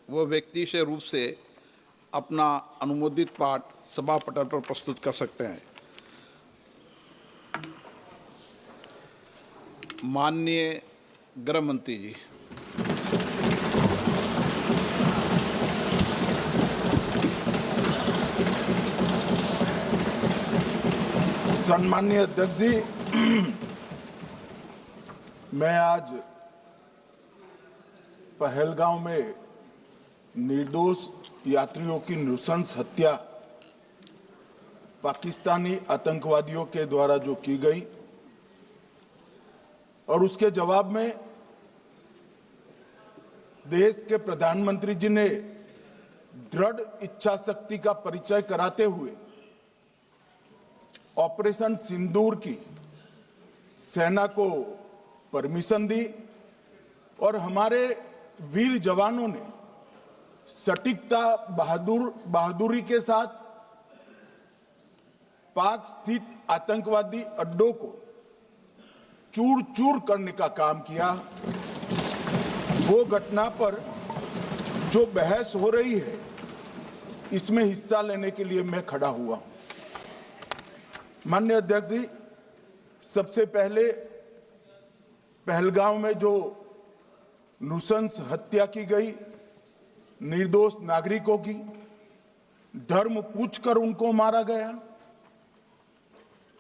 वो व्यक्तिशः रूप से अपना अनुमोदित पाठ सभा पटल पर प्रस्तुत कर सकते हैं। माननीय गृह मंत्री जी। सम्माननीय अध्यक्ष जी, मैं आज पहलगांव में निर्दोष यात्रियों की नृशंस हत्या पाकिस्तानी आतंकवादियों के द्वारा जो की गई और उसके जवाब में देश के प्रधानमंत्री जी ने दृढ़ इच्छा शक्ति का परिचय कराते हुए ऑपरेशन सिंदूर की सेना को परमिशन दी और हमारे वीर जवानों ने सटीकता बहादुरी के साथ पाक स्थित आतंकवादी अड्डों को चूर चूर करने का काम किया। वो घटना पर जो बहस हो रही है, इसमें हिस्सा लेने के लिए मैं खड़ा हुआ हूं। माननीय अध्यक्ष जी, सबसे पहले पहलगांव में जो नृशंस हत्या की गई निर्दोष नागरिकों की, धर्म पूछकर उनको मारा गया,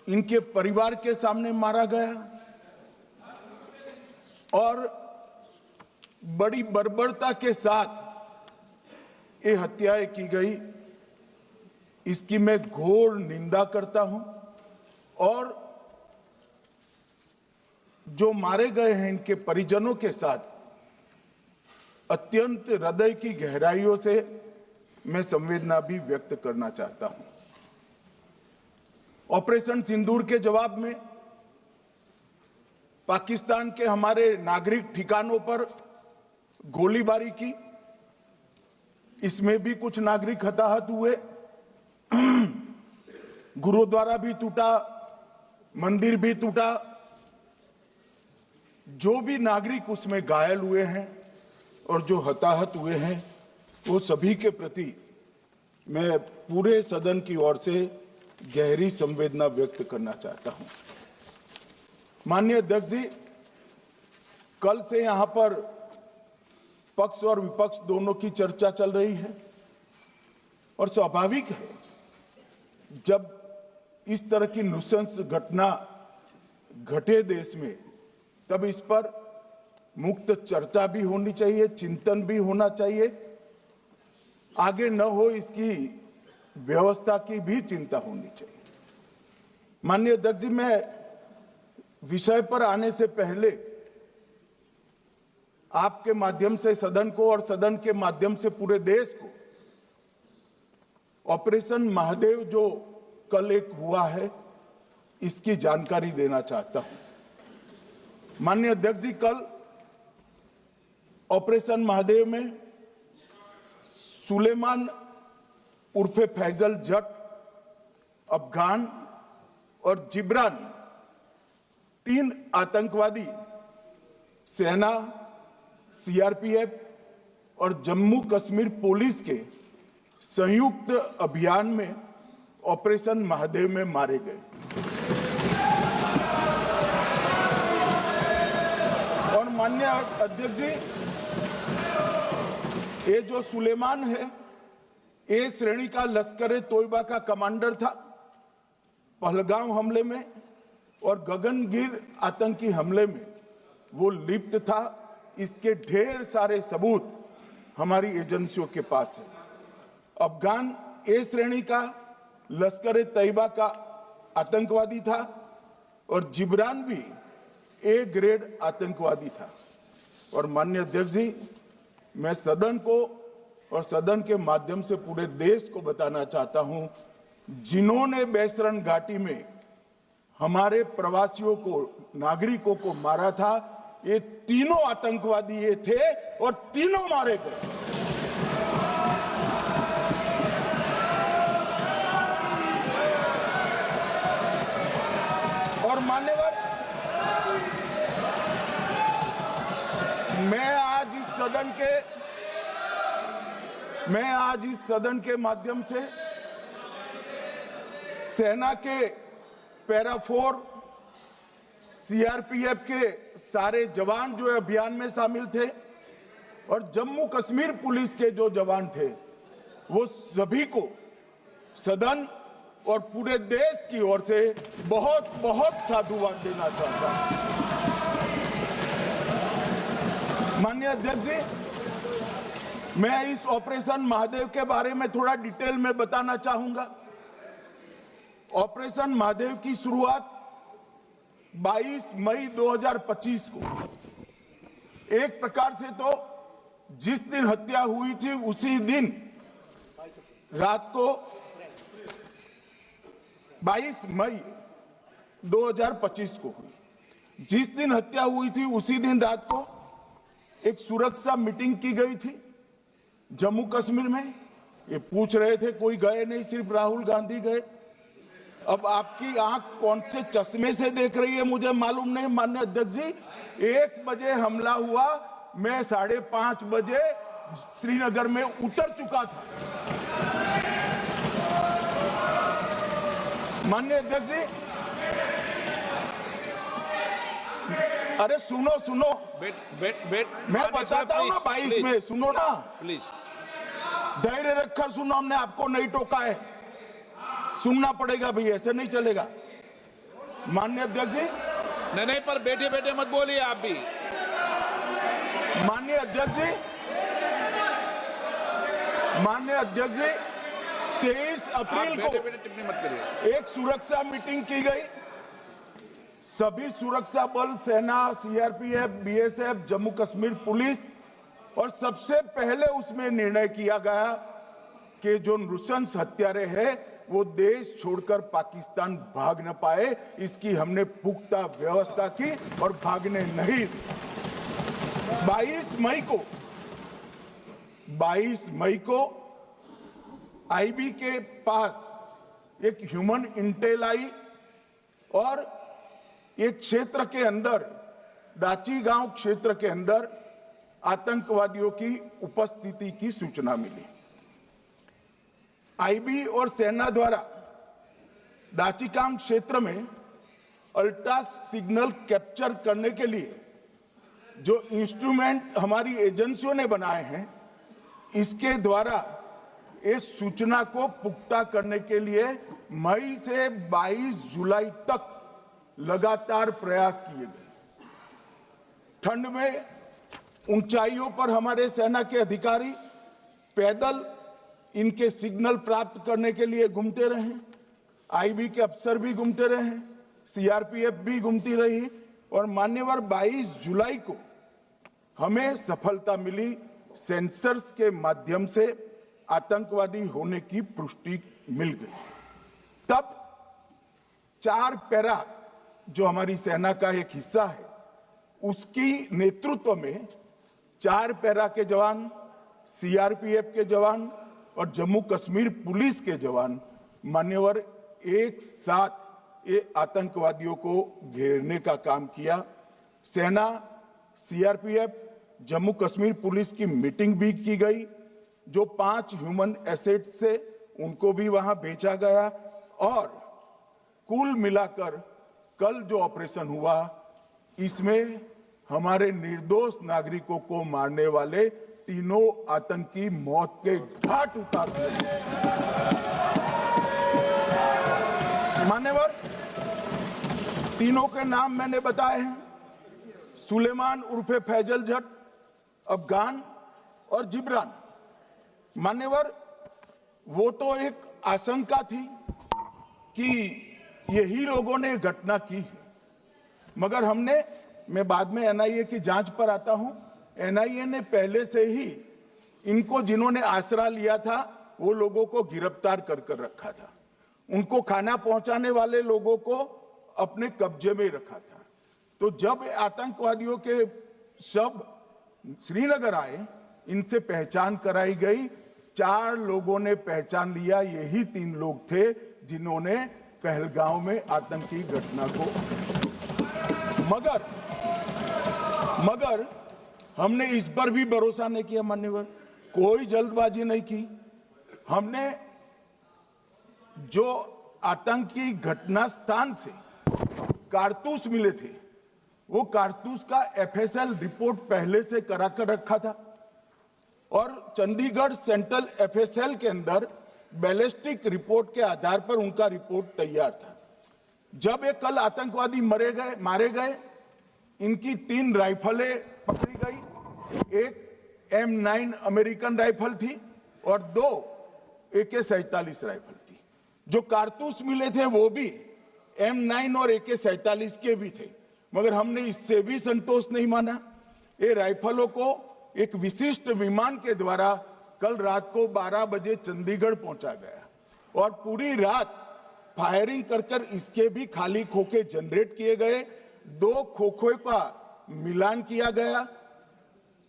इनके परिवार के सामने मारा गया और बड़ी बर्बरता के साथ ये हत्याएं की गई, इसकी मैं घोर निंदा करता हूं। और जो मारे गए हैं इनके परिजनों के साथ अत्यंत हृदय की गहराइयों से मैं संवेदना भी व्यक्त करना चाहता हूं। ऑपरेशन सिंदूर के जवाब में पाकिस्तान के हमारे नागरिक ठिकानों पर गोलीबारी की, इसमें भी कुछ नागरिक हताहत हुए, गुरुद्वारा भी टूटा, मंदिर भी टूटा। जो भी नागरिक उसमें घायल हुए हैं और जो हताहत हुए हैं, वो सभी के प्रति मैं पूरे सदन की ओर से गहरी संवेदना व्यक्त करना चाहता हूं। माननीय अध्यक्ष जी, कल से यहां पर पक्ष और विपक्ष दोनों की चर्चा चल रही है और स्वाभाविक है, जब इस तरह की नृशंस घटना घटे देश में, तब इस पर मुक्त चर्चा भी होनी चाहिए, चिंतन भी होना चाहिए, आगे न हो इसकी व्यवस्था की भी चिंता होनी चाहिए। माननीय अध्यक्ष जी, मैं विषय पर आने से पहले आपके माध्यम से सदन को और सदन के माध्यम से पूरे देश को ऑपरेशन महादेव जो कल एक हुआ है, इसकी जानकारी देना चाहता हूं। माननीय अध्यक्ष जी, कल ऑपरेशन महादेव में सुलेमान उर्फे फैजल जट, अफगान और जिब्रान, 3 आतंकवादी सेना, सीआरपीएफ और जम्मू कश्मीर पुलिस के संयुक्त अभियान में ऑपरेशन महादेव में मारे गए। और माननीय अध्यक्ष जी, ये जो सुलेमान है, ए श्रेणी का लश्कर तोयबा का कमांडर था पहलगाम हमले में, और गगनगिर आतंकी हमले में वो लिप्त था। इसके ढेर सारे सबूत हमारी एजेंसियों के पास है। अफगान ए श्रेणी का लश्कर तैयबा का आतंकवादी था और जिब्रान भी ए ग्रेड आतंकवादी था। और माननीय अध्यक्ष जी, मैं सदन को और सदन के माध्यम से पूरे देश को बताना चाहता हूं, जिन्होंने बैसरन घाटी में हमारे प्रवासियों को, नागरिकों को मारा था, ये तीनों आतंकवादी ये थे और तीनों मारे गए। और मान्यवर, मैं आज इस सदन के मैं आज इस सदन के माध्यम से सेना के पैरा 4 सीआरपीएफ के सारे जवान जो अभियान में शामिल थे और जम्मू कश्मीर पुलिस के जो जवान थे वो सभी को सदन और पूरे देश की ओर से बहुत बहुत साधुवाद देना चाहता हूं। माननीय अध्यक्ष जी, मैं इस ऑपरेशन महादेव के बारे में थोड़ा डिटेल में बताना चाहूंगा। ऑपरेशन महादेव की शुरुआत 22 मई 2025 को, एक प्रकार से तो जिस दिन हत्या हुई थी उसी दिन रात को 22 मई 2025 को हुई। जिस दिन हत्या हुई थी उसी दिन रात को एक सुरक्षा मीटिंग की गई थी जम्मू कश्मीर में। ये पूछ रहे थे, कोई गए नहीं, सिर्फ राहुल गांधी गए। अब आपकी आंख कौन से चश्मे से देख रही है मुझे मालूम नहीं। माननीय अध्यक्ष जी, 1 बजे हमला हुआ, मैं 5:30 बजे श्रीनगर में उतर चुका था। माननीय अध्यक्ष जी, अरे सुनो मैं बताता हूँ ना। 22 में सुनो ना प्लीज, धैर्य रखकर सुनो। हमने आपको नहीं टोका है, सुनना पड़ेगा भाई, ऐसे नहीं चलेगा। माननीय अध्यक्ष जी, नहीं, पर बैठे बैठे मत बोलिए आप भी। माननीय अध्यक्ष जी, 23 अप्रैल को टिप्पणी मत करिए। एक सुरक्षा मीटिंग की गई। सभी सुरक्षा बल, सेना, CRPF, BSF, Jammu Kashmir police, और सबसे पहले उसमें निर्णय किया गया कि जो नृशंस हत्यारे हैं वो देश छोड़कर पाकिस्तान भाग न पाए, इसकी हमने पुख्ता व्यवस्था की और भागने नहीं। 22 मई को आईबी के पास एक ह्यूमन इंटेल आई और एक क्षेत्र के अंदर, दाची गांव क्षेत्र के अंदर आतंकवादियों की उपस्थिति की सूचना मिली। आईबी और सेना द्वारा दाचीकाम क्षेत्र में अल्ट्रा सिग्नल कैप्चर करने के लिए जो इंस्ट्रूमेंट हमारी एजेंसियों ने बनाए हैं, इसके द्वारा इस सूचना को पुख्ता करने के लिए मई से 22 जुलाई तक लगातार प्रयास किए गए। ठंड में ऊंचाइयों पर हमारे सेना के अधिकारी पैदल इनके सिग्नल प्राप्त करने के लिए घूमते रहे, आईबी के अफसर भी घूमते रहे, सीआरपीएफ भी घूमती रही, और मान्यवर 22 जुलाई को हमें सफलता मिली। सेंसर्स के माध्यम से आतंकवादी होने की पुष्टि मिल गई। तब 4 पैरा जो हमारी सेना का एक हिस्सा है, उसकी नेतृत्व में 4 पैरा के जवान, सीआरपीएफ के जवान और जम्मू कश्मीर पुलिस के जवान मान्यवर एक साथ ये आतंकवादियों को घेरने का काम किया। सेना, सीआरपीएफ, जम्मू कश्मीर पुलिस की मीटिंग भी की गई। जो 5 ह्यूमन एसेट्स थे उनको भी वहां भेजा गया, और कुल मिलाकर कल जो ऑपरेशन हुआ, इसमें हमारे निर्दोष नागरिकों को मारने वाले तीनों आतंकी मौत के घाट उतार दिए। मान्यवर, तीनों के नाम मैंने बताए हैं। सुलेमान उर्फे फैजल जट, अफगान और जिब्रान। मान्यवर, वो तो एक आशंका थी कि यही लोगों ने घटना की है, मगर मैं बाद में एनआईए की जांच पर आता हूं। एनआईए ने पहले से ही इनको, जिन्होंने आसरा लिया था, वो लोगों को गिरफ्तार कर रखा था। उनको खाना पहुंचाने वाले लोगों को अपने कब्जे में रखा था। तो जब आतंकवादियों के शव श्रीनगर आए, इनसे पहचान कराई गई। 4 लोगों ने पहचान लिया, यही 3 लोग थे जिन्होंने पहलगांव में आतंकी घटना को, मगर हमने इस पर भी भरोसा नहीं किया मान्यवर। कोई जल्दबाजी नहीं की। हमने जो आतंकी घटना स्थान से कारतूस मिले थे, वो कारतूस का एफएसएल रिपोर्ट पहले से करा कर रखा था और चंडीगढ़ सेंट्रल एफएसएल के अंदर बैलिस्टिक रिपोर्ट के आधार पर उनका रिपोर्ट तैयार था। जब ये कल आतंकवादी मारे गए, इनकी 3 राइफलें पकड़ी गई। एक M9 अमेरिकन राइफल थी और 2 AK-47 राइफल थी। जो कारतूस मिले थे वो भी M9 और AK-47 के भी थे, मगर हमने इससे भी संतोष नहीं माना। ये राइफलों को एक विशिष्ट विमान के द्वारा कल रात को 12 बजे चंडीगढ़ पहुंचा गया और पूरी रात फायरिंग कर इसके भी खाली खोखे जनरेट किए गए। 2 खोखों का मिलान किया गया,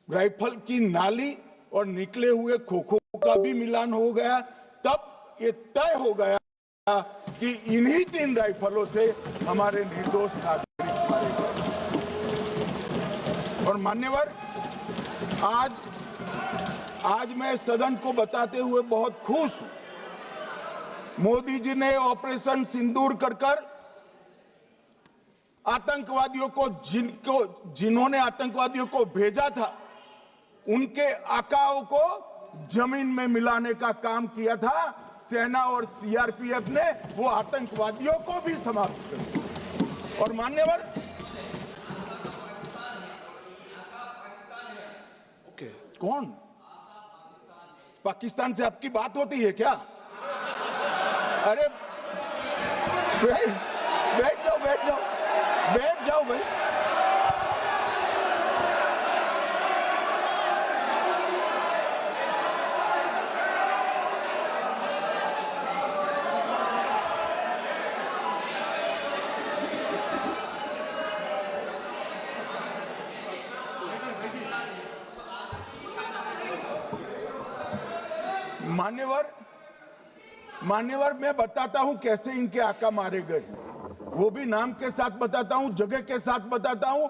राइफल की नाली और निकले हुए खोखों का भी मिलान हो गया। तब ये तय हो गया कि इन्हीं 3 राइफलों से हमारे निर्दोष नागरिक मारे गए। और मान्यवर, आज मैं सदन को बताते हुए बहुत खुश हूं। मोदी जी ने ऑपरेशन सिंदूर कर आतंकवादियों को जिन्होंने आतंकवादियों को भेजा था, उनके आकाओं को जमीन में मिलाने का काम किया था। सेना और सीआरपीएफ ने वो आतंकवादियों को भी समाप्त कर दिया। और मान्यवर, कौन पाकिस्तान से आपकी बात होती है क्या? अरे बैठ जाओ भाई। मान्यवर, मैं बताता हूं कैसे इनके आका मारे गए, वो भी नाम के साथ बताता हूं, जगह के साथ बताता हूं,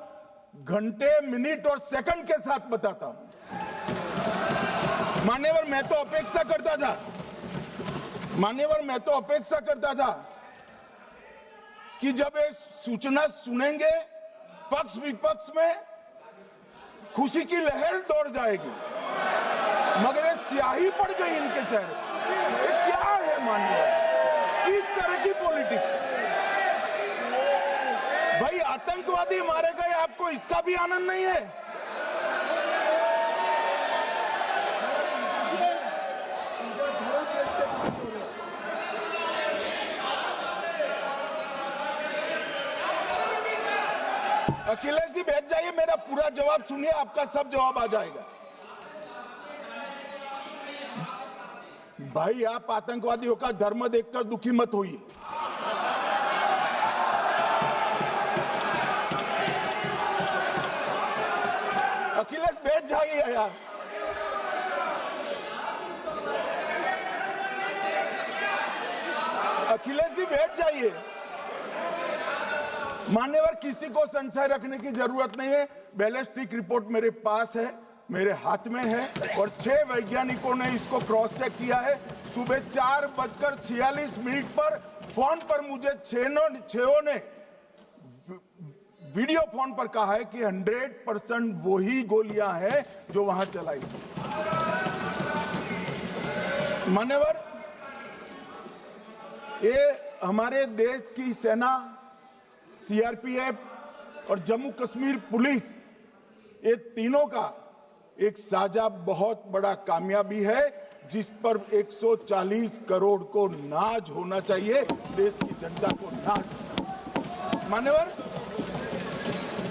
घंटे, मिनट और सेकंड के साथ बताता हूं। मान्यवर, मैं तो अपेक्षा करता था कि जब ये सूचना सुनेंगे, पक्ष विपक्ष में खुशी की लहर दौड़ जाएगी, मगर ये स्याही पड़ गई इनके चेहरे। क्या है मान्यवर, किस तरह की पॉलिटिक्स? भाई, आतंकवादी मारे गए, आपको इसका भी आनंद नहीं है? अखिलेश जी बैठ जाइए, मेरा पूरा जवाब सुनिए, आपका सब जवाब आ जाएगा। भाई, आप आतंकवादियों का धर्म देखकर दुखी मत होइए। अखिलेश बैठ जाइए यार। अखिलेश जी बैठ जाइए। मान्यवर, किसी को संशय रखने की जरूरत नहीं है। बैलिस्टिक रिपोर्ट मेरे पास है, मेरे हाथ में है और 6 वैज्ञानिकों ने इसको क्रॉस चेक किया है। सुबह 4:46 पर फोन पर मुझे 6 ने वीडियो फोन पर कहा है कि 100% वही गोलियां हैं जो वहां चलाई। मान्यवर, ये हमारे देश की सेना, सीआरपीएफ और जम्मू कश्मीर पुलिस, ये तीनों का एक साझा बहुत बड़ा कामयाबी है, जिस पर 140 करोड़ को नाज होना चाहिए, देश की जनता को नाज। मान्यवर,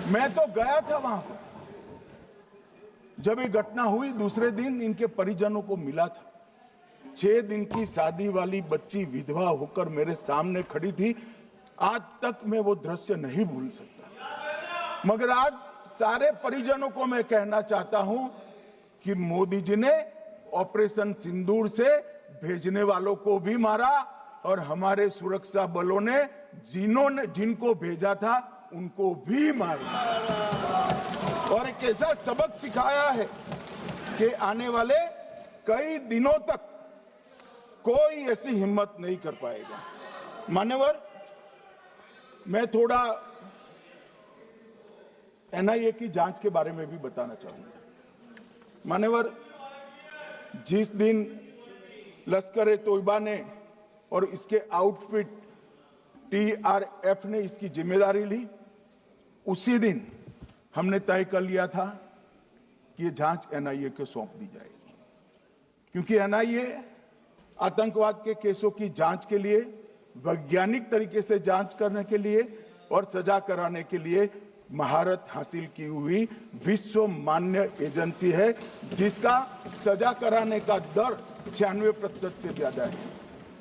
मैं तो गया था वहां पर जब ये घटना हुई। दूसरे दिन इनके परिजनों को मिला था। 6 दिन की शादी वाली बच्ची विधवा होकर मेरे सामने खड़ी थी। आज तक मैं वो दृश्य नहीं भूल सकता। मगर आज सारे परिजनों को मैं कहना चाहता हूं कि मोदी जी ने ऑपरेशन सिंदूर से भेजने वालों को भी मारा और हमारे सुरक्षा बलों ने जिनको भेजा था उनको भी मारा और एक ऐसा सबक सिखाया है कि आने वाले कई दिनों तक कोई ऐसी हिम्मत नहीं कर पाएगा। मान्यवर, मैं थोड़ा एनआईए की जांच के बारे में भी बताना चाहूंगा। मान्यवर, जिस दिन लश्कर ए तोयबा ने और इसके आउटफिट टीआरएफ ने इसकी जिम्मेदारी ली, उसी दिन हमने तय कर लिया था कि ये जांच एनआईए को सौंप दी जाएगी, क्योंकि एनआईए आतंकवाद के केसों की जांच के लिए, वैज्ञानिक तरीके से जांच करने के लिए और सजा कराने के लिए महारत हासिल की हुई विश्व मान्य एजेंसी है, जिसका सजा कराने का दर 96% से ज्यादा है।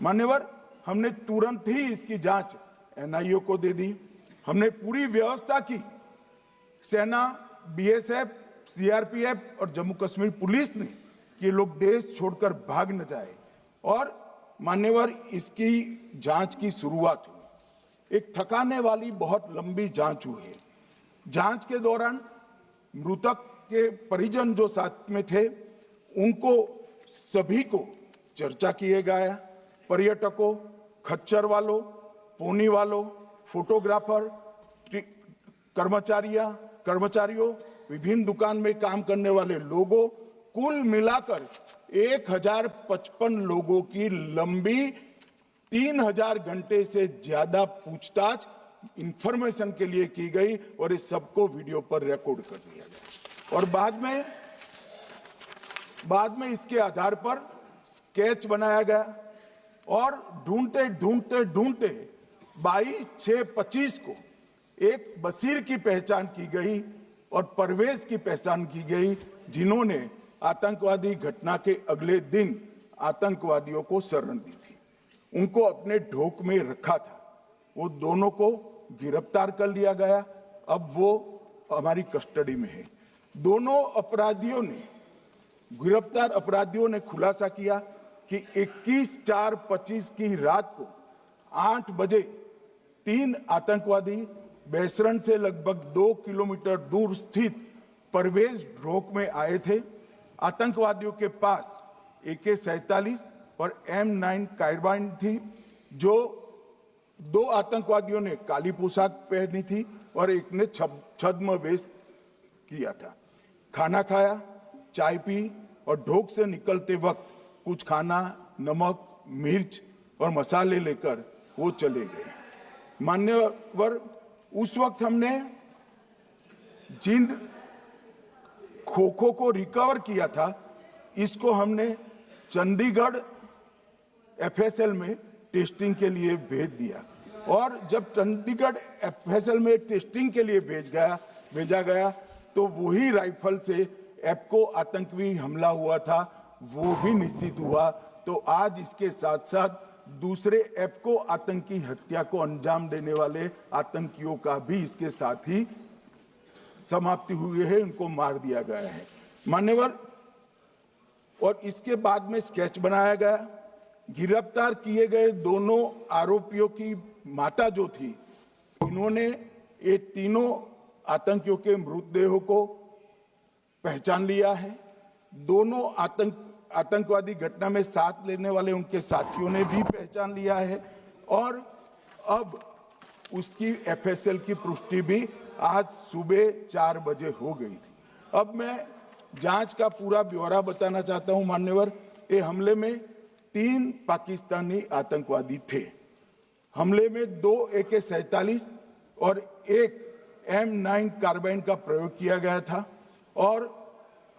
मान्यवर, हमने तुरंत ही इसकी जांच एनआईए को दे दी। हमने पूरी व्यवस्था की। सेना, बीएसएफ, सीआरपीएफ और जम्मू कश्मीर पुलिस ने ये लोग देश छोड़कर भाग न जाए। और मान्यवर, इसकी जांच की शुरुआत हुई। एक थकाने वाली बहुत लंबी जांच हुई है। जांच के दौरान मृतक के परिजन जो साथ में थे, उनको सभी को चर्चा किए गया। पर्यटकों, खच्चर वालों, पोनी वालों, फोटोग्राफर, कर्मचारियों, विभिन्न दुकान में काम करने वाले लोगों, कुल मिलाकर 1055 लोगों की लंबी 3000 घंटे से ज्यादा पूछताछ इंफॉर्मेशन के लिए की गई और इस सबको वीडियो पर रिकॉर्ड कर दिया गया। और बाद में इसके आधार पर स्केच बनाया गया और ढूंढते 22/6/25 को एक बशीर की पहचान की गई और परवेज की पहचान की गई, जिन्होंने आतंकवादी घटना के अगले दिन आतंकवादियों को शरण दी थी। उनको अपने ढोक में रखा था। वो दोनों को गिरफ्तार कर लिया गया। अब वो हमारी कस्टडी में है। दोनों गिरफ्तार अपराधियों ने खुलासा किया कि 21/4/25 की रात को 8 बजे 3 आतंकवादी बेसरन से लगभग 2 किलोमीटर दूर स्थित परवेज ढोक में आए थे। आतंकवादियों के पास AK-47 और M9 कार्बाइन थी। जो 2 आतंकवादियों ने काली पोशाक पहनी थी और एक ने छद्म वेश किया था। खाना खाया, चाय पी और ढोक से निकलते वक्त कुछ खाना, नमक, मिर्च और मसाले लेकर वो चले गए। मान्यवर, उस वक्त हमने जिन खोखो को रिकवर किया था, इसको हमने चंडीगढ़ FSL में टेस्टिंग के लिए भेज दिया। और जब चंडीगढ़ FSL में टेस्टिंग के लिए भेजा गया तो वही राइफल से एप्को आतंकी हमला हुआ था, वो भी निश्चित हुआ। तो आज इसके साथ साथ दूसरे एप्को आतंकी हत्या को अंजाम देने वाले आतंकियों का भी इसके साथ ही समाप्ति हुई है, उनको मार दिया गया है। मान्यवर, और इसके बाद में स्केच बनाया गया। गिरफ्तार किए गए दोनों आरोपियों की माता जो थी, इन्होंने ये तीनों आतंकियों के मृतदेहों को पहचान लिया है। दोनों आतंकवादी घटना में साथ लेने वाले उनके साथियों ने भी पहचान लिया है। और अब उसकी FSL की पुष्टि भी आज सुबह 4 बजे हो गई थी। अब मैं जांच का पूरा ब्यौरा बताना चाहता हूं। मान्यवर, ये हमले में 3 पाकिस्तानी आतंकवादी थे। हमले में 2 AK-47 और 1 M9 कार्बाइन का प्रयोग किया गया था। और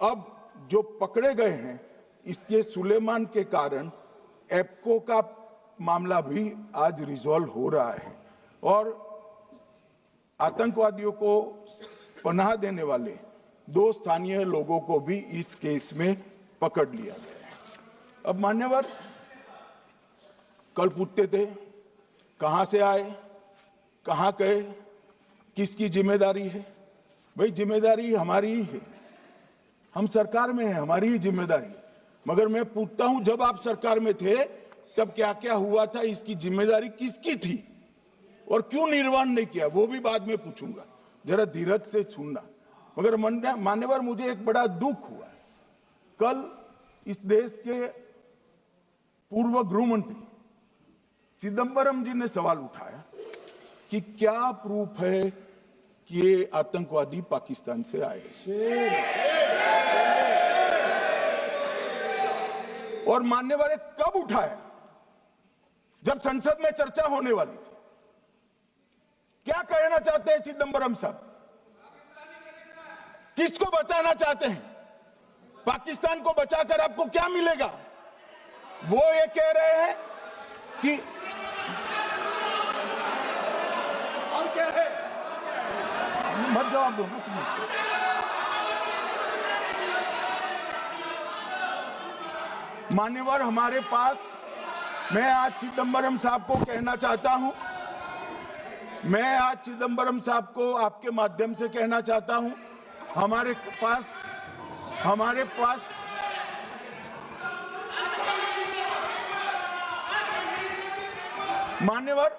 अब जो पकड़े गए हैं, इसके सुलेमान के कारण एप्को का मामला भी आज रिजॉल्व हो रहा है और आतंकवादियों को पनाह देने वाले 2 स्थानीय लोगों को भी इस केस में पकड़ लिया गया है। अब मान्यवर, कल पूछते थे कहां से आए, कहां गए, किसकी जिम्मेदारी है। भाई, जिम्मेदारी हमारी ही है। हम सरकार में हैं, हमारी ही जिम्मेदारी। मगर मैं पूछता हूं, जब आप सरकार में थे तब क्या क्या हुआ था, इसकी जिम्मेदारी किसकी थी और क्यों निर्वहन नहीं किया, वो भी बाद में पूछूंगा। जरा धीरज से सुनना। मगर मान्यवर, मुझे एक बड़ा दुख हुआ। कल इस देश के पूर्व गृह मंत्री चिदंबरम जी ने सवाल उठाया कि क्या प्रूफ है कि ये आतंकवादी पाकिस्तान से आए, और मान्यवर कब उठाया? जब संसद में चर्चा होने वाली थी। क्या कहना चाहते हैं चिदंबरम साहब? किसको बचाना चाहते हैं? पाकिस्तान को बचाकर आपको क्या मिलेगा? वो ये कह रहे हैं कि और क्या है, मत जवाब दो ना। मान्यवर हमारे पास, मैं आज चिदंबरम साहब को कहना चाहता हूं, मैं आज चिदंबरम साहब को आपके माध्यम से कहना चाहता हूं, हमारे पास मान्यवर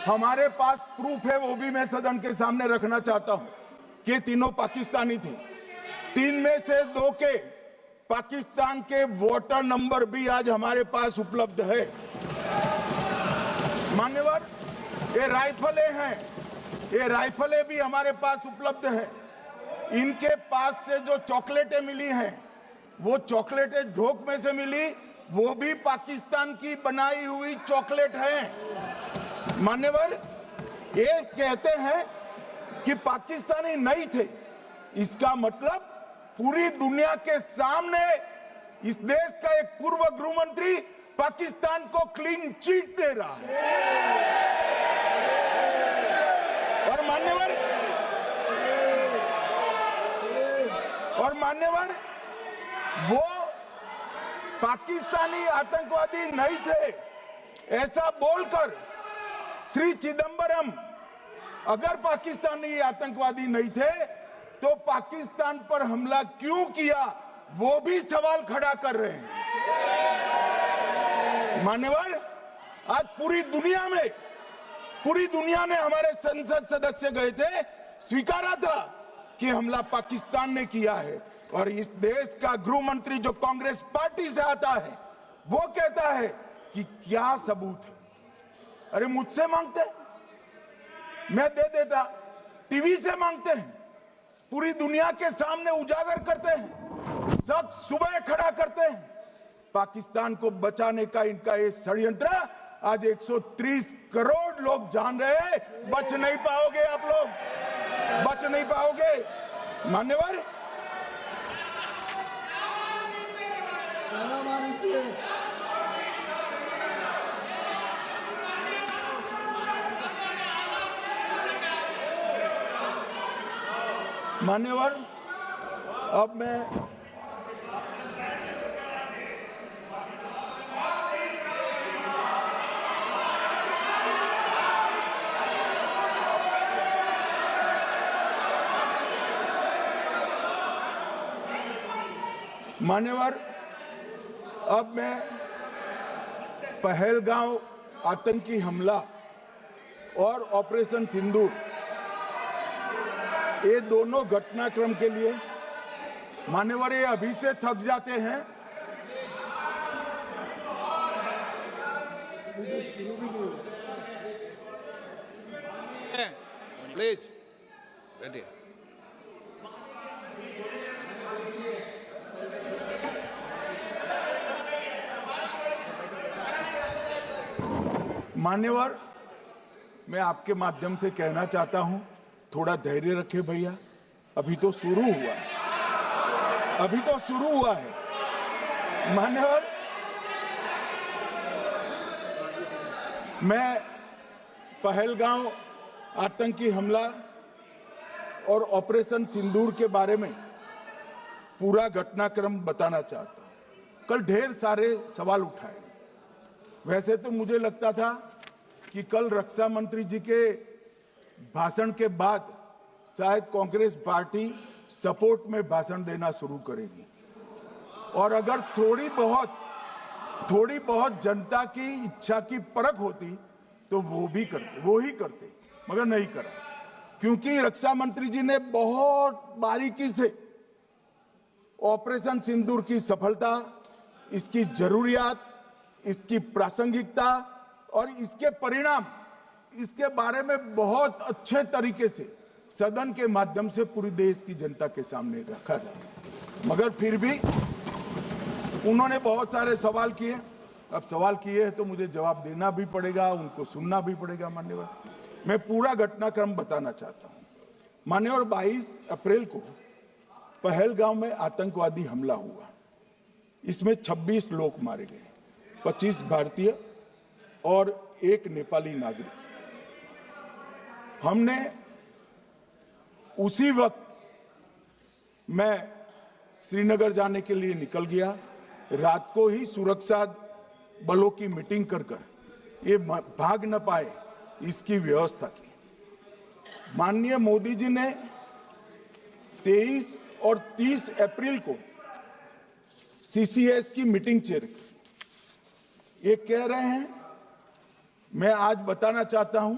हमारे पास प्रूफ है, वो भी मैं सदन के सामने रखना चाहता हूं कि तीनों पाकिस्तानी थे। 3 में से 2 के पाकिस्तान के वोटर नंबर भी आज हमारे पास उपलब्ध है। मान्यवर ये राइफलें हैं, ये राइफलें भी हमारे पास उपलब्ध है। इनके पास से जो चॉकलेटें मिली हैं, वो चॉकलेटें ढोक में से मिली, वो भी पाकिस्तान की बनाई हुई चॉकलेट है। मान्यवर ये कहते हैं कि पाकिस्तानी नहीं थे, इसका मतलब पूरी दुनिया के सामने इस देश का एक पूर्व गृह मंत्री पाकिस्तान को क्लीन चिट दे रहा है। और मान्यवर वो पाकिस्तानी आतंकवादी नहीं थे, ऐसा बोलकर श्री चिदंबरम अगर पाकिस्तानी आतंकवादी नहीं थे तो पाकिस्तान पर हमला क्यों किया, वो भी सवाल खड़ा कर रहे हैं। मान्यवर आज पूरी दुनिया ने हमारे संसद सदस्य गए थे, स्वीकारा था कि हमला पाकिस्तान ने किया है, और इस देश का गृह मंत्री जो कांग्रेस पार्टी से आता है वो कहता है कि क्या सबूत है। अरे मुझसे मांगते, मैं दे देता, टीवी से मांगते हैं, पूरी दुनिया के सामने उजागर करते हैं, शख्स सुबह खड़ा करते हैं। पाकिस्तान को बचाने का इनका ये षड्यंत्र आज 130 करोड़ लोग जान रहे हैं। बच नहीं पाओगे आप लोग, बच नहीं पाओगे। मान्यवर मान्यवर अब मैं पहलगांव आतंकी हमला और ऑपरेशन सिंदूर, ये दोनों घटनाक्रम के लिए मान्यवर ये अभी से थक जाते हैं। प्लीज बैठिए। मान्यवर मैं आपके माध्यम से कहना चाहता हूं, थोड़ा धैर्य रखे भैया, अभी तो शुरू हुआ है, अभी तो शुरू हुआ है। मान्यवर मैं पहलगांव आतंकी हमला और ऑपरेशन सिंदूर के बारे में पूरा घटनाक्रम बताना चाहता हूं। कल ढेर सारे सवाल उठाए, वैसे तो मुझे लगता था कि कल रक्षा मंत्री जी के भाषण के बाद शायद कांग्रेस पार्टी सपोर्ट में भाषण देना शुरू करेगी, और अगर थोड़ी बहुत जनता की इच्छा की परख होती तो वो ही करते, मगर नहीं करा, क्योंकि रक्षा मंत्री जी ने बहुत बारीकी से ऑपरेशन सिंदूर की सफलता, इसकी जरूरियात, इसकी प्रासंगिकता और इसके परिणाम, इसके बारे में बहुत अच्छे तरीके से सदन के माध्यम से पूरी देश की जनता के सामने रखा जाए। मगर फिर भी उन्होंने बहुत सारे सवाल किए। अब सवाल किए हैं तो मुझे जवाब देना भी पड़ेगा, उनको सुनना भी पड़ेगा। मान्यवर, मैं पूरा घटनाक्रम बताना चाहता हूं। मान्यवर, 22 अप्रैल को पहलगांव में आतंकवादी हमला हुआ। इसमें 26 लोग मारे गए, 25 भारतीय और 1 नेपाली नागरिक। हमने उसी वक्त मैं श्रीनगर जाने के लिए निकल गया। रात को ही सुरक्षा बलों की मीटिंग कर ये भाग न पाए इसकी व्यवस्था की। माननीय मोदी जी ने 23 और 30 अप्रैल को सीसीएस की मीटिंग चेयर की। ये कह रहे हैं, मैं आज बताना चाहता हूं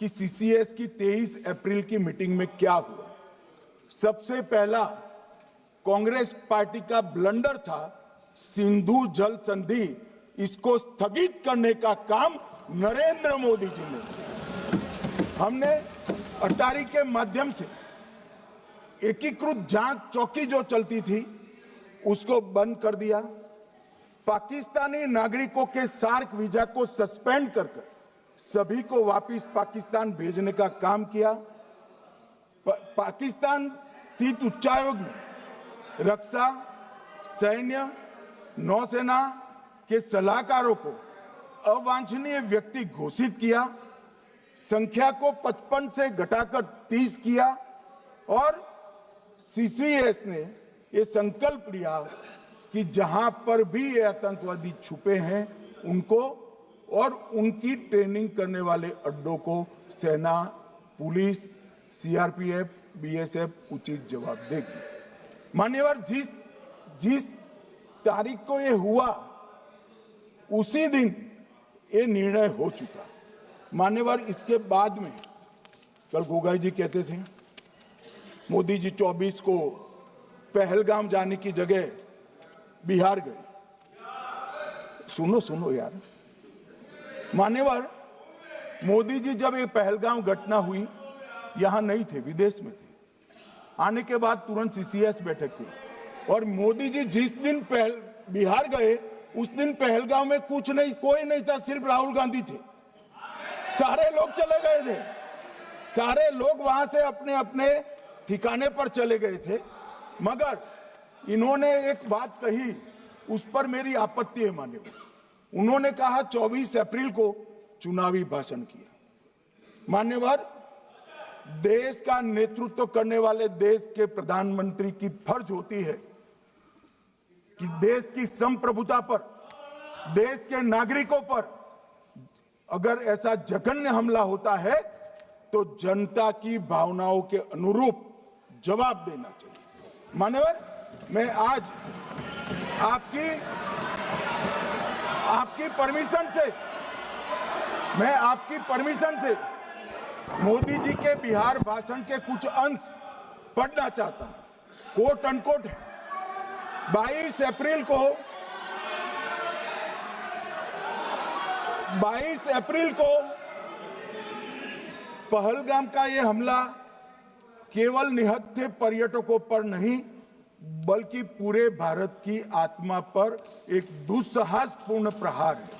कि सीसीएस की 23 अप्रैल की मीटिंग में क्या हुआ। सबसे पहला कांग्रेस पार्टी का ब्लंडर था सिंधु जल संधि, इसको स्थगित करने का काम नरेंद्र मोदी जी ने। हमने अटारी के माध्यम से एकीकृत जांच चौकी जो चलती थी उसको बंद कर दिया। पाकिस्तानी नागरिकों के सार्क वीजा को सस्पेंड कर सभी को वापस पाकिस्तान भेजने का काम किया। पाकिस्तान स्थित उच्चायोग में रक्षा, सैन्य, नौसेना के सलाहकारों को अवांछनीय व्यक्ति घोषित किया। संख्या को 55 से घटाकर 30 किया और सीसीएस ने ये संकल्प लिया कि जहां पर भी ये आतंकवादी छुपे हैं उनको और उनकी ट्रेनिंग करने वाले अड्डों को सेना, पुलिस, सीआरपीएफ, बीएसएफ उचित जवाब देगी। मान्यवर, जिस तारीख को ये हुआ उसी दिन ये निर्णय हो चुका। मान्यवर, इसके बाद में कल गोगाई जी कहते थे मोदी जी 24 को पहलगाम जाने की जगह बिहार गए। सुनो यार। मान्यवर, मोदी जी जब ये पहलगाम घटना हुई यहां नहीं थे, विदेश में थे। आने के बाद तुरंत सीसीएस बैठक की और मोदी जी जिस दिन बिहार गए उस दिन पहलगाम में कुछ नहीं, कोई नहीं था, सिर्फ राहुल गांधी थे। सारे लोग चले गए थे, सारे लोग वहां से अपने अपने ठिकाने पर चले गए थे। मगर इन्होंने एक बात कही, उस पर मेरी आपत्ति है। मान्यवर, उन्होंने कहा 24 अप्रैल को चुनावी भाषण किया। मान्यवर, देश का नेतृत्व करने वाले देश के प्रधानमंत्री की फर्ज होती है कि देश की संप्रभुता पर, देश के नागरिकों पर अगर ऐसा जघन्य हमला होता है तो जनता की भावनाओं के अनुरूप जवाब देना चाहिए। मान्यवर, मैं आज आपकी परमिशन से मोदी जी के बिहार भाषण के कुछ अंश पढ़ना चाहता हूं। कोट अनकोट है। 22 अप्रैल को पहलगाम का यह हमला केवल निहत्थे पर्यटकों पर नहीं बल्कि पूरे भारत की आत्मा पर एक दुस्साहसपूर्ण प्रहार है।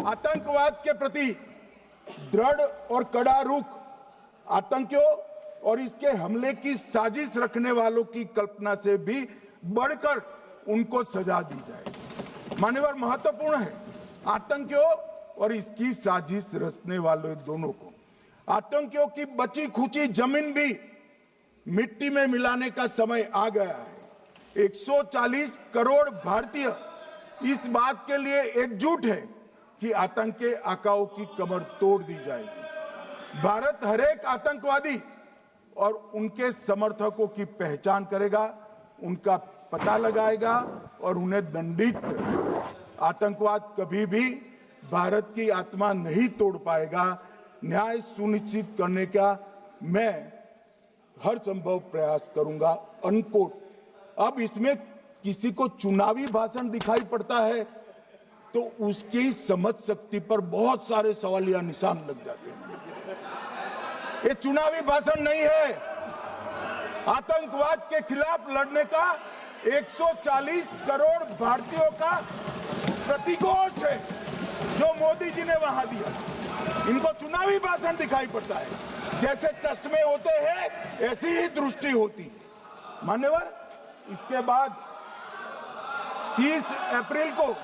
आतंकवाद के प्रति दृढ़ और कड़ा रुख आतंकियों और इसके हमले की साजिश रखने वालों की कल्पना से भी बढ़कर उनको सजा दी जाए। मान्यवर, महत्वपूर्ण है आतंकियों और इसकी साजिश रचने वाले दोनों को। आतंकियों की बची खुची जमीन भी मिट्टी में मिलाने का समय आ गया है। 140 करोड़ भारतीय इस बात के लिए एकजुट है कि आतंक के आकाओं की कमर तोड़ दी जाएगी। भारत हरेक आतंकवादी और उनके समर्थकों की पहचान करेगा, उनका पता लगाएगा और उन्हें दंडित करेगा। आतंकवाद कभी भी भारत की आत्मा नहीं तोड़ पाएगा। न्याय सुनिश्चित करने का मैं हर संभव प्रयास करूंगा। अनकोट अब इसमें किसी को चुनावी भाषण दिखाई पड़ता है तो उसकी समझ शक्ति पर बहुत सारे सवालिया निशान लग जाते हैं। ये चुनावी भाषण नहीं है, आतंकवाद के खिलाफ लड़ने का 140 करोड़ भारतीयों का प्रतिघोष है जो मोदी जी ने वहां दिया। इनको चुनावी भाषण दिखाई पड़ता है, जैसे चश्मे होते हैं ऐसी ही दृष्टि होती है। मान्यवर, इसके बाद 30 अप्रैल को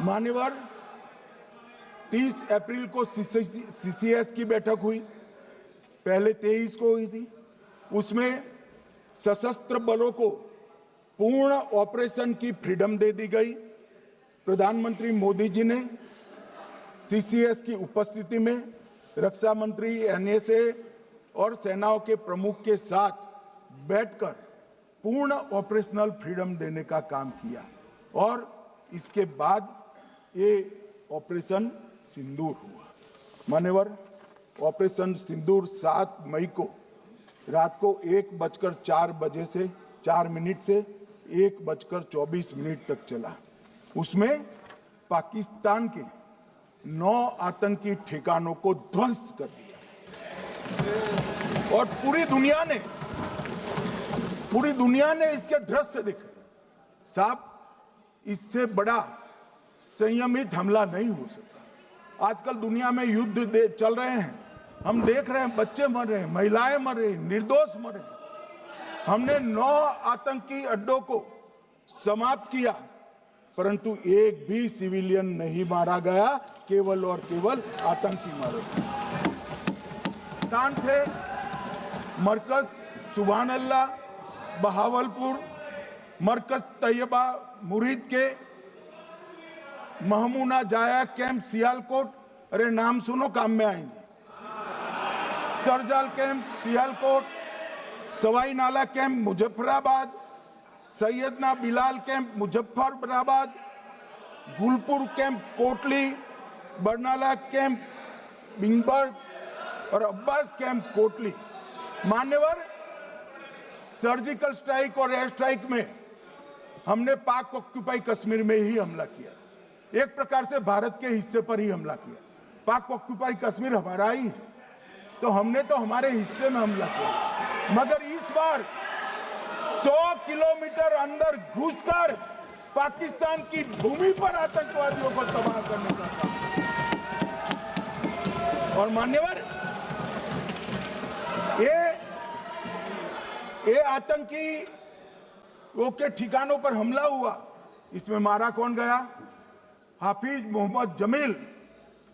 मान्यवर 30 अप्रैल को सीसीएस की बैठक हुई, पहले 23 को हुई थी। उसमें सशस्त्र बलों को पूर्ण ऑपरेशन की फ्रीडम दे दी गई। प्रधानमंत्री मोदी जी ने सीसीएस की उपस्थिति में रक्षा मंत्री, एनएसए और सेनाओं के प्रमुख के साथ बैठकर पूर्ण ऑपरेशनल फ्रीडम देने का काम किया और इसके बाद ये ऑपरेशन सिंदूर हुआ। मान्यवर, ऑपरेशन सिंदूर 7 मई को रात को 1:04 से 4 मिनट से 1:24 तक चला। उसमें पाकिस्तान के 9 आतंकी ठिकानों को ध्वस्त कर दिया और पूरी दुनिया ने इसके दृश्य देखे। साहब, इससे बड़ा संयमित हमला नहीं हो सकता। आजकल दुनिया में युद्ध चल रहे हैं, हम देख रहे हैं, बच्चे मर रहे हैं, महिलाएं मर रही, निर्दोष मर रहे। हमने 9 आतंकी अड्डों को समाप्त किया, परंतु एक भी सिविलियन नहीं मारा गया, केवल और केवल आतंकी मारे गए। स्थान थे मरकज सुभान अल्लाह बहावलपुर, मरकज तैयबा मुरीद के, महमूना जाया कैंप सियालकोट, अरे नाम सुनो काम में आएंगे, सरजाल camp Sialkot, Sawai Nala camp Muzaffarabad, Syedna Bilal camp Muzaffarabad, Gulpur camp Kotli, Barnala camp Bhimber और अब्बास कैंप कोटली। मान्यवर, सर्जिकल स्ट्राइक और एयर स्ट्राइक में हमने पाक ऑक्यूपाई कश्मीर में ही हमला किया, एक प्रकार से भारत के हिस्से पर ही हमला किया। पाक ऑक्यूपाई कश्मीर हमारा ही है, तो हमने तो हमारे हिस्से में हमला किया। मगर इस बार 100 किलोमीटर अंदर घुसकर पाकिस्तान की भूमि पर आतंकवादियों को तबाह करने का काम। और मान्यवर, ये आतंकी के ठिकानों पर हमला हुआ, इसमें मारा कौन गया? हाफिज मोहम्मद जमील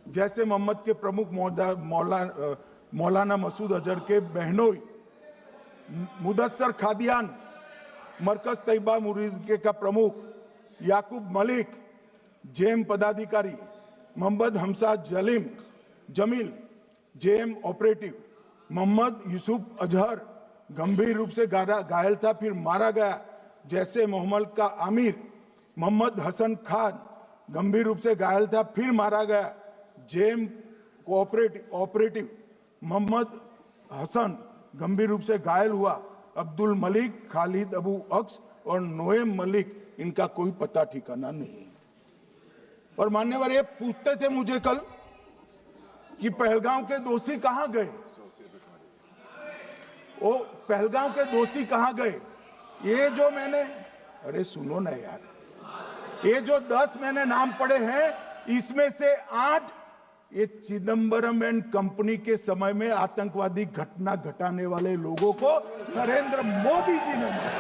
जैसे मोहम्मद के प्रमुख मौलाना मसूद अजहर के बहनोई, मुदस्सर खादियान मरकज तैयबा मुरीद का प्रमुख, याकूब मलिक जेएम पदाधिकारी, मोहम्मद हमसा जमील जेएम ऑपरेटिव, मोहम्मद यूसुफ अजहर गंभीर रूप से घायल था, फिर मारा गया। जैसे मोहम्मद का आमिर मोहम्मद हसन खान गंभीर रूप से घायल था, फिर मारा गया। जेएम ऑपरेटिव मोहम्मद हसन गंभीर रूप से घायल हुआ। अब्दुल मलिक, खालिद अबू अक्स और नोएम मलिक, इनका कोई पता ठिकाना नहीं। और मान्यवर, ये पूछते थे मुझे कल कि पहलगांव के दोषी कहां गए, वो पहलगांव के दोषी कहां गए? ये जो मैंने, अरे सुनो ना यार, ये जो 10 मैंने नाम पढ़े हैं, इसमें से 8 ये चिदंबरम एंड कंपनी के समय में आतंकवादी घटना घटाने वाले लोगों को नरेंद्र मोदी जी ने मारा।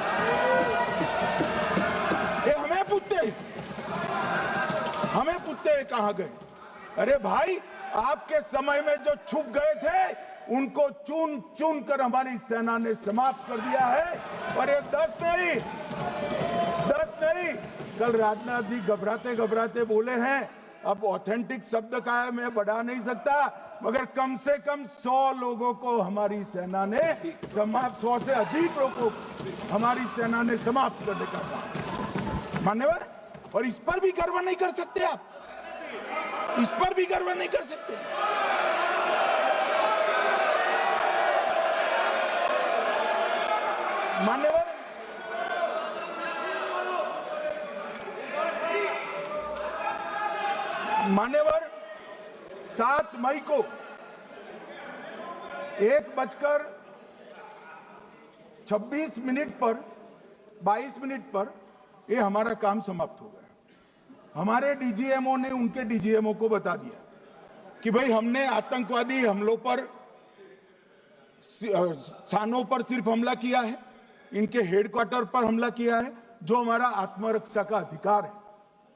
ये हमें पूछते कहां गए? अरे भाई, आपके समय में जो छुप गए थे उनको चुन चुन कर हमारी सेना ने समाप्त कर दिया है। और ये 10 नहीं, कल राजनाथ जी घबराते घबराते बोले हैं, अब ऑथेंटिक शब्द का है, मैं बढ़ा नहीं सकता, मगर कम से कम 100 लोगों को हमारी सेना ने समाप्त, 100 से अधिक लोगों को हमारी सेना ने समाप्त करने का काम। मान्यवर, और इस पर भी गर्व नहीं कर सकते आप, इस पर भी गर्व नहीं कर सकते। मान्यवर मान्यवर 7 मई को 1:26 पर 22 मिनट पर ये हमारा काम समाप्त हो गया। हमारे डीजीएमओ ने उनके डीजीएमओ को बता दिया कि भाई हमने आतंकवादी हमलों पर स्थानों पर सिर्फ हमला किया है, इनके हेडक्वार्टर पर हमला किया है, जो हमारा आत्मरक्षा का अधिकार है।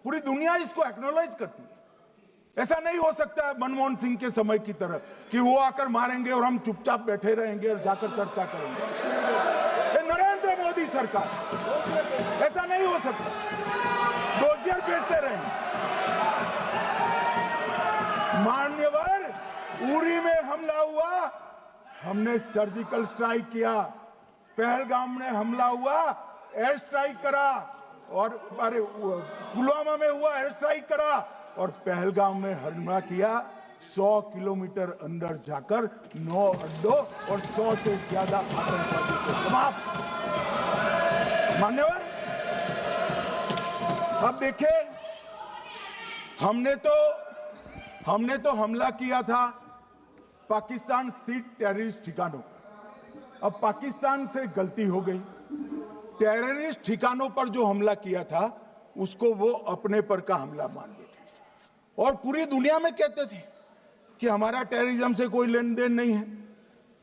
पूरी दुनिया इसको एक्नॉलेज करती है। ऐसा नहीं हो सकता है मनमोहन सिंह के समय की तरह कि वो आकर मारेंगे और हम चुपचाप बैठे रहेंगे और जाकर चर्चा करेंगे। नरेंद्र मोदी सरकार, ऐसा नहीं हो सकता। डोजियर भेजते रहेंगे। मान्यवर, उरी में हमला हुआ, हमने सर्जिकल स्ट्राइक किया। पहलगाम में हमला हुआ, एयर स्ट्राइक करा, और अरे पुलवामा में हुआ, एयर स्ट्राइक करा, और पहलगाम में हमला किया। 100 किलोमीटर अंदर जाकर 9 अड्डों और 100 से ज्यादा आतंकवादी को समाप्त। मान्यवर, अब देखें, हमने तो हमला किया था पाकिस्तान स्थित टेररिस्ट ठिकानों पर। अब पाकिस्तान से गलती हो गई। टेररिस्ट ठिकानों पर जो हमला किया था उसको वो अपने पर का हमला मान बैठे और पूरी दुनिया में कहते थे कि हमारा टेररिज्म से कोई लेन देन नहीं है।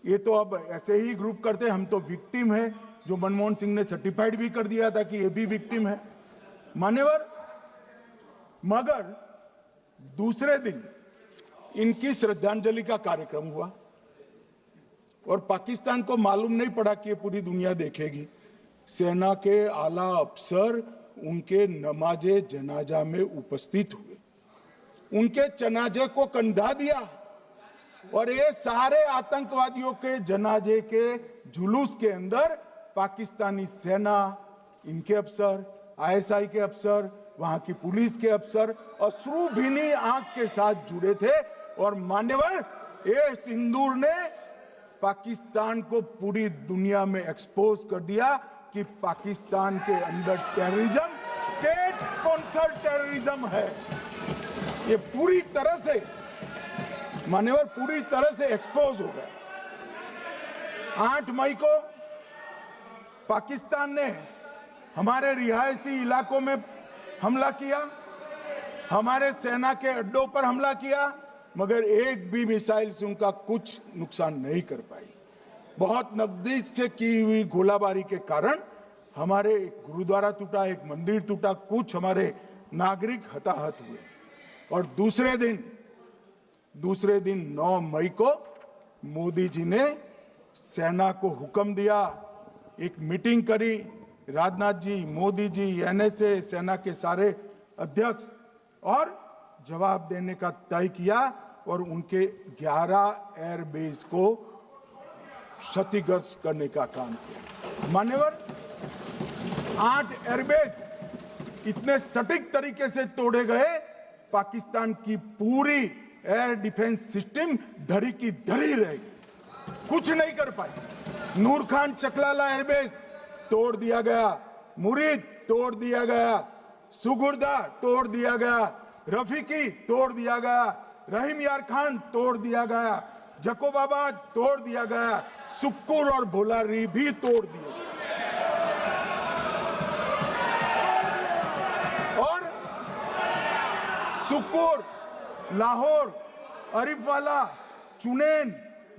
ये तो अब ऐसे ही ग्रुप करते, हम तो विक्टिम है, जो मनमोहन सिंह ने सर्टिफाइड भी कर दिया था कि ये भी विक्टिम है। मान्यवर, मगर दूसरे दिन इनकी श्रद्धांजलि का कार्यक्रम हुआ और पाकिस्तान को मालूम नहीं पड़ा कि ये पूरी दुनिया देखेगी। सेना के आला अफसर उनके नमाजे जनाजा में उपस्थित हुए, उनके जनाजे को कंधा दिया और ये सारे आतंकवादियों के जनाजे के जुलूस के अंदर पाकिस्तानी सेना, इनके अफसर, आईएसआई के अफसर, वहां की पुलिस के अफसर अश्रुभीनी आंख के साथ जुड़े थे। और मान्यवर, ये सिंदूर ने पाकिस्तान को पूरी दुनिया में एक्सपोज कर दिया कि पाकिस्तान के अंदर टेररिज्म स्टेट स्पॉन्सर्ड टेररिज्म है। ये पूरी तरह से मान्यवर, पूरी तरह से एक्सपोज हो गया। 8 मई को पाकिस्तान ने हमारे रिहायशी इलाकों में हमला किया, हमारे सेना के अड्डों पर हमला किया, मगर एक भी मिसाइल से उनका कुछ नुकसान नहीं कर पाई। बहुत नजदीक से की हुई गोलाबारी के कारण हमारे गुरुद्वारा टूटा, एक मंदिर टूटा, कुछ हमारे नागरिक हताहत हुए। और दूसरे दिन 9 मई को मोदी जी ने सेना को हुक्म दिया, एक मीटिंग करी, राजनाथ जी, मोदी जी, एनएसए, सेना के सारे अध्यक्ष, और जवाब देने का तय किया और उनके 11 एयरबेस को क्षतिग्रस्त करने का काम किया। मान्यवर, 8 एयरबेस इतने सटीक तरीके से तोड़े गए, पाकिस्तान की पूरी एयर डिफेंस सिस्टम धरी की धरी रहेगी, कुछ नहीं कर पाई। नूर खान चकलाला एयरबेस तोड़ दिया गया, मुरीद तोड़ दिया गया, सुगुर्दा तोड़ दिया गया, रफीकी तोड़ दिया गया, रहीम यार खान तोड़ दिया गया, जकोबाबाद तोड़ दिया गया, सुक्कुर और भोलारी भी तोड़ दिए। और सुक्कुर, लाहौर, अरिफवाला, चुनेन,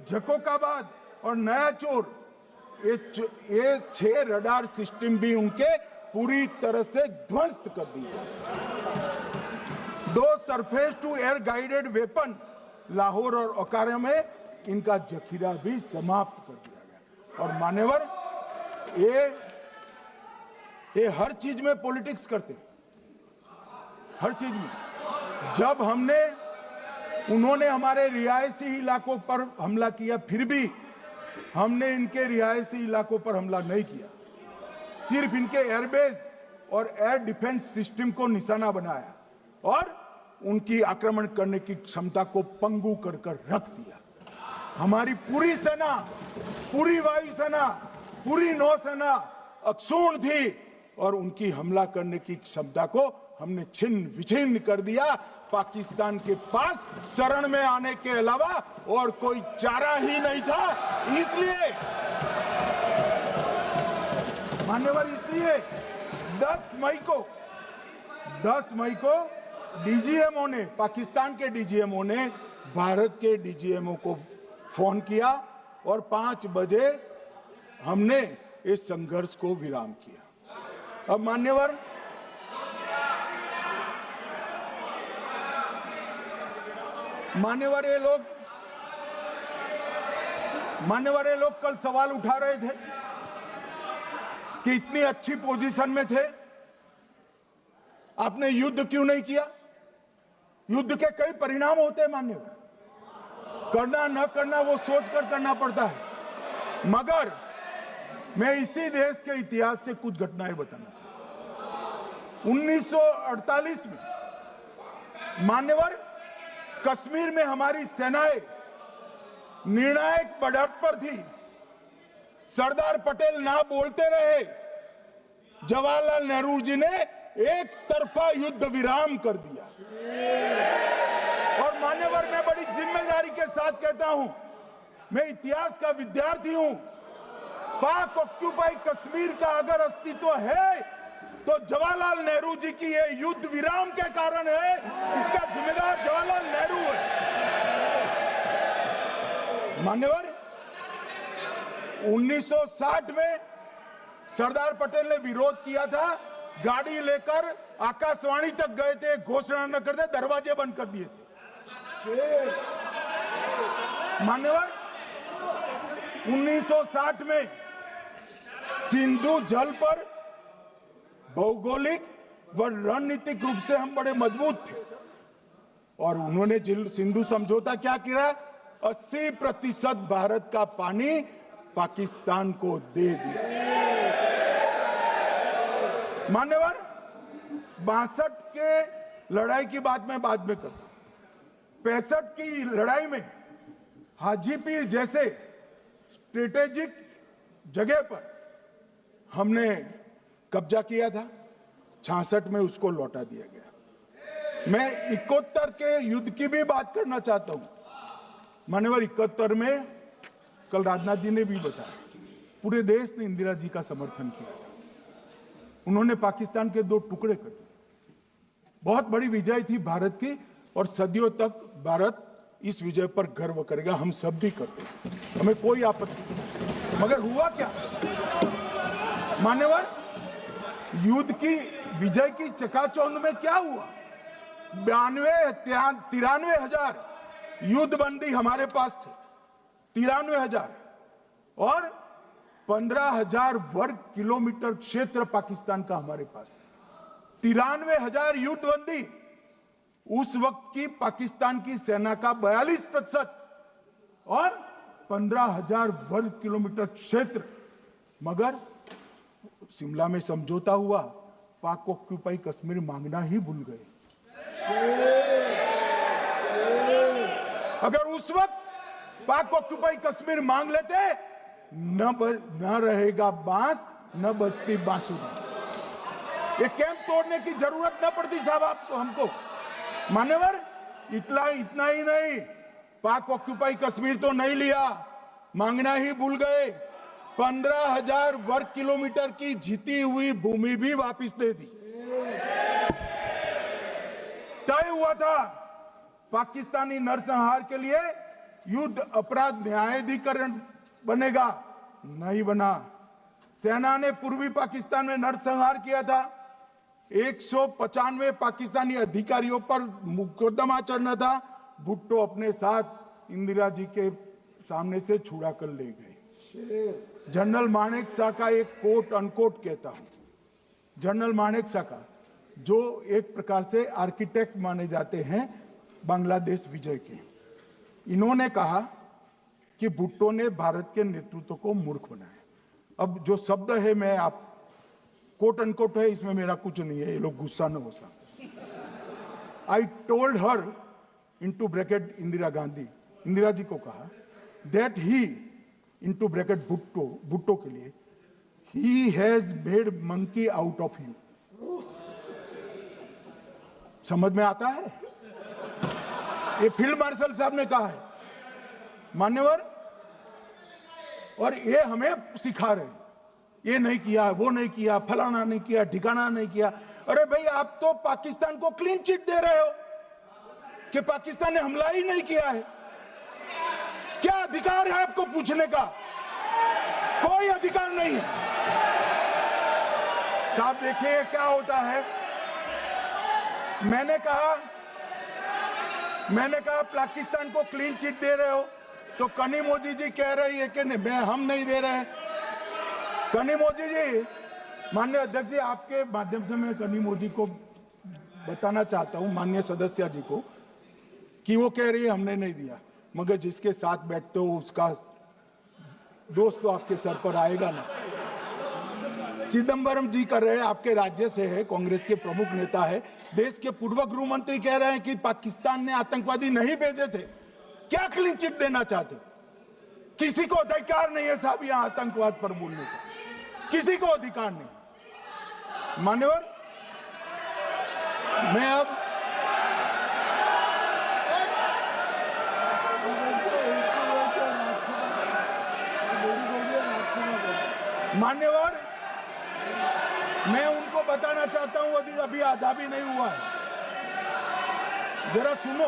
जकोकाबाद और नया चोर, ये 6 रडार सिस्टम भी उनके पूरी तरह से ध्वस्त कर दिए। 2 surface to air guided weapon Lahore और ओकारा में इनका जखीरा भी समाप्त कर दिया गया। और मान्यवर, ये हर चीज में पॉलिटिक्स करते, हर चीज में। जब उन्होंने हमारे रिहायशी इलाकों पर हमला किया, फिर भी हमने इनके रिहायशी इलाकों पर हमला नहीं किया, सिर्फ इनके एयरबेस और एयर डिफेंस सिस्टम को निशाना बनाया और उनकी आक्रमण करने की क्षमता को पंगु कर रख दिया। हमारी पूरी सेना, पूरी वायुसेना, पूरी नौसेना अक्षुण्ण थी और उनकी हमला करने की क्षमता को हमने छिन्न विछिन्न कर दिया। पाकिस्तान के पास शरण में आने के अलावा और कोई चारा ही नहीं था। इसलिए मान्यवर, इसलिए 10 मई को डीजीएमओ ने, पाकिस्तान के डीजीएमओ ने भारत के डीजीएमओ को फोन किया और 5 बजे हमने इस संघर्ष को विराम किया। अब मान्यवर, ये लोग कल सवाल उठा रहे थे कि इतनी अच्छी पोजीशन में थे, आपने युद्ध क्यों नहीं किया? युद्ध के कई परिणाम होते हैं मान्यवर, करना न करना वो सोचकर करना पड़ता है। मगर मैं इसी देश के इतिहास से कुछ घटनाएं बताना चाहता हूं। 1948 में मान्यवर, कश्मीर में हमारी सेनाएं निर्णायक बढ़त पर थी। सरदार पटेल ना बोलते रहे, जवाहरलाल नेहरू जी ने एक तरफा युद्ध विराम कर दिया। और मान्यवर, मैं बड़ी जिम्मेदारी के साथ कहता हूं, मैं इतिहास का विद्यार्थी हूं। पाक ऑक्यूपाई कश्मीर का अगर अस्तित्व है तो जवाहरलाल नेहरू जी की ये युद्ध विराम के कारण है। इसका जिम्मेदार जवाहरलाल नेहरू है। मान्यवर, 1960 में सरदार पटेल ने विरोध किया था, गाड़ी लेकर आकाशवाणी तक गए थे, घोषणा न करते दरवाजे बंद कर दिए थे। मान्यवर, 1960 में सिंधु जल पर भौगोलिक व रणनीतिक रूप से हम बड़े मजबूत थे और उन्होंने सिंधु समझौता क्या किया? 80% भारत का पानी पाकिस्तान को दे दिया। मान्यवर, 62 के लड़ाई की बात मैं बाद में करता हूं। 65 की लड़ाई में हाजीपीर जैसे स्ट्रेटेजिक जगह पर हमने कब्जा किया था। 66 में उसको लौटा दिया गया। मैं 71 के युद्ध की भी बात करना चाहता हूं। मान्यवर, 71 में कल राजनाथ जी ने भी बताया, पूरे देश ने इंदिरा जी का समर्थन किया। उन्होंने पाकिस्तान के 2 टुकड़े कर दिए। बहुत बड़ी विजय थी भारत की और सदियों तक भारत इस विजय पर गर्व करेगा। हम सब भी करते हैं, हमें कोई आपत्ति नहीं। मगर हुआ क्या मान्यवर? युद्ध की विजय की चकाचौंध में क्या हुआ? 93 हजार युद्धबंदी हमारे पास थे, 93 हजार, और 15,000 वर्ग किलोमीटर क्षेत्र पाकिस्तान का हमारे पास था। 93 हजार युद्धबंदी, उस वक्त की पाकिस्तान की सेना का 42% और 15,000 वर्ग किलोमीटर क्षेत्र। मगर शिमला में समझौता हुआ, पाक ऑक्यूपाई कश्मीर मांगना ही भूल गए। अगर उस वक्त पाक ऑक्यूपाई कश्मीर मांग लेते, न रहेगा बांस, न बजती बांसुरी। ये कैंप तोड़ने की जरूरत न पड़ती साहब आपको, हमको। मान्यवर, इतना ही नहीं, पाक ऑक्यूपाई कश्मीर तो नहीं लिया, मांगना ही भूल गए। 15,000 वर्ग किलोमीटर की जीती हुई भूमि भी वापस दे दी। तय हुआ था पाकिस्तानी नरसंहार के लिए युद्ध अपराध न्यायाधिकरण बनेगा, नहीं बना। सेना ने पूर्वी पाकिस्तान में नरसंहार किया था। 195 पाकिस्तानी अधिकारियों पर मुकदमा चढ़ना था। भुट्टो अपने साथ इंदिरा जी के सामने से छुड़ा कर ले गए। जनरल मानेकशॉ का एक कोट अनकोट कहता हूं, जनरल मानेकशॉ का, जो एक प्रकार से आर्किटेक्ट माने जाते हैं बांग्लादेश विजय के, इन्होंने कहा कि भुट्टो ने भारत के नेतृत्व को मूर्ख बनाया। अब जो शब्द है, मैं आप कोट अनकोट है, इसमें मेरा कुछ नहीं है, ये लोग गुस्सा न हो सकते। I told her into bracket Indira Gandhi, Indira ji को कहा, that he into bracket Bhutto के लिए, he has made monkey out of you. समझ में आता है? ये फील्ड मार्शल साहब ने कहा है मान्यवर, और ये हमें सिखा रहे हैं, ये नहीं किया, वो नहीं किया, फलाना नहीं किया, ठिकाना नहीं किया। अरे भाई, आप तो पाकिस्तान को क्लीन चिट दे रहे हो कि पाकिस्तान ने हमला ही नहीं किया है। क्या अधिकार है आपको पूछने का? कोई अधिकार नहीं है साहब। देखिए क्या होता है। मैंने कहा पाकिस्तान को क्लीन चिट दे रहे हो, तो कनी मोदी जी कह रही है कि नहीं, हम नहीं दे रहे। कनी मोदी जी, माननीय अध्यक्ष जी, आपके माध्यम से मैं कनी मोदी को बताना चाहता हूं, माननीय सदस्य जी को, कि वो कह रही है हमने नहीं दिया, मगर जिसके साथ बैठते हो उसका दोस्त तो आपके सर पर आएगा ना। चिदम्बरम जी कर रहे हैं, आपके राज्य से है, कांग्रेस के प्रमुख नेता है। देश के पूर्व गृह मंत्री कह रहे हैं कि पाकिस्तान ने आतंकवादी नहीं भेजे थे। क्या क्लीन चिट देना चाहते? किसी को अधिकार नहीं है साहब यहां आतंकवाद पर बोलने का, किसी को अधिकार नहीं। मान्यवर, मैं अब मान्यवर, मैं उनको बताना चाहता हूं, अभी आधा भी नहीं हुआ है, जरा सुनो।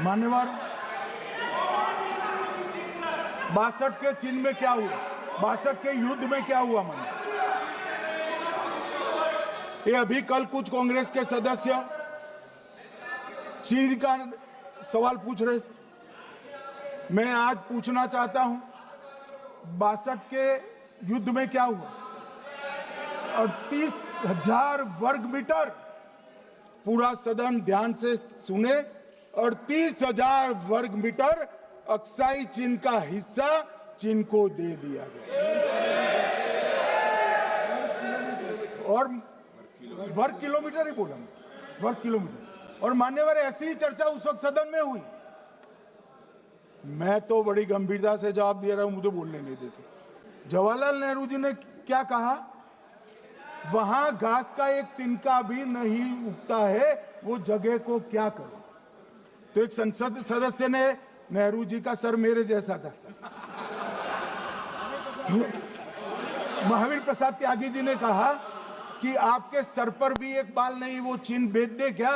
मान्यवर, 62 के चिन्ह में क्या हुआ, 62 के युद्ध में क्या हुआ? ये अभी कल कुछ कांग्रेस के सदस्य चीन का सवाल पूछ रहे थे। मैं आज पूछना चाहता हूं, 62 के युद्ध में क्या हुआ? 38,000 वर्ग मीटर, पूरा सदन ध्यान से सुने, 38,000 वर्ग मीटर अक्साई चीन का हिस्सा चीन को दे दिया गया, और वर्ग किलोमीटर ही बोला, वर्ग किलोमीटर। और मान्यवर, ऐसी ही चर्चा उस वक्त सदन में हुई। मैं तो बड़ी गंभीरता से जवाब दे रहा हूं, मुझे बोलने नहीं देते। जवाहरलाल नेहरू जी ने क्या कहा? वहां घास का एक तिनका भी नहीं उगता है, वो जगह को क्या करो। तो एक संसद सदस्य ने, नेहरू जी का सर मेरे जैसा था, महावीर प्रसाद त्यागी जी ने कहा कि आपके सर पर भी एक बाल नहीं, वो चीन बेच दे क्या?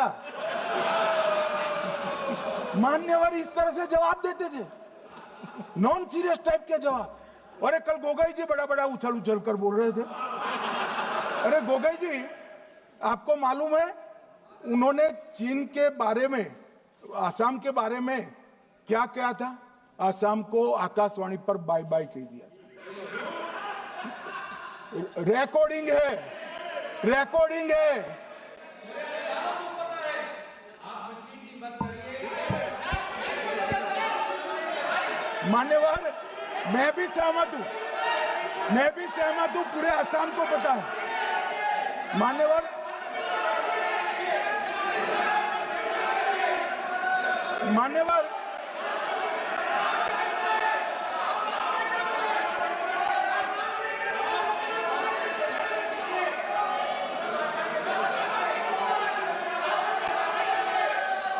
मान्यवर इस तरह से जवाब देते थे, नॉन सीरियस टाइप के जवाब। और कल गोगोई जी बड़ा बड़ा उछल उछल कर बोल रहे थे। अरे गोगोई जी, आपको मालूम है उन्होंने चीन के बारे में, आसाम के बारे में क्या क्या था? आसाम को आकाशवाणी पर बाय बाय कह दिया। रिकॉर्डिंग है, रिकॉर्डिंग है। मान्यवर, मैं भी सहमत हूं, मैं भी सहमत हूं, पूरे आसाम को पता है। मान्यवर, मान्यवर,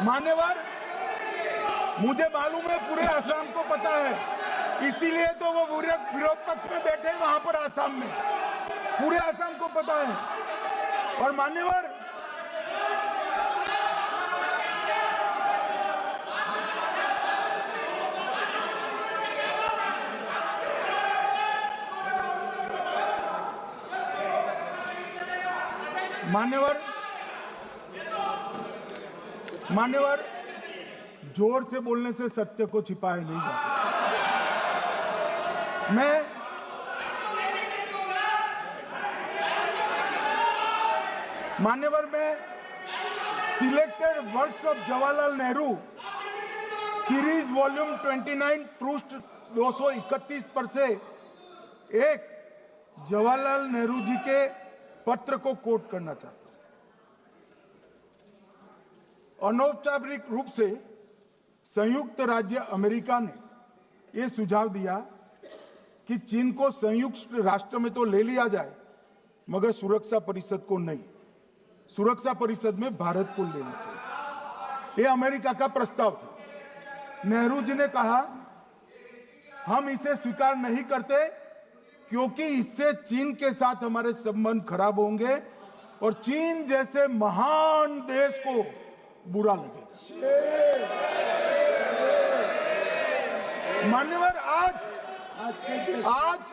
मान्यवर, मुझे मालूम है पूरे आसाम को पता है, इसीलिए तो वो विरोध पक्ष में बैठे वहां पर आसाम में, पूरे आसाम को पता है। और मान्यवर, मान्यवर, मान्यवर, जोर से बोलने से सत्य को छिपाया नहीं जा सकता। मान्यवर, मैं selected works of Jawaharlal Nehru series volume 29 पृष्ठ 231 पर से एक जवाहरलाल नेहरू जी के पत्र को कोट करना चाहता हूं। अनौपचारिक रूप से संयुक्त राज्य अमेरिका ने यह सुझाव दिया कि चीन को संयुक्त राष्ट्र में तो ले लिया जाए, मगर सुरक्षा परिषद को नहीं। सुरक्षा परिषद में भारत को लेना चाहिए। यह अमेरिका का प्रस्ताव था। नेहरू जी ने कहा, हम इसे स्वीकार नहीं करते क्योंकि इससे चीन के साथ हमारे संबंध खराब होंगे और चीन जैसे महान देश को बुरा लगेगा। मान्यवर, आज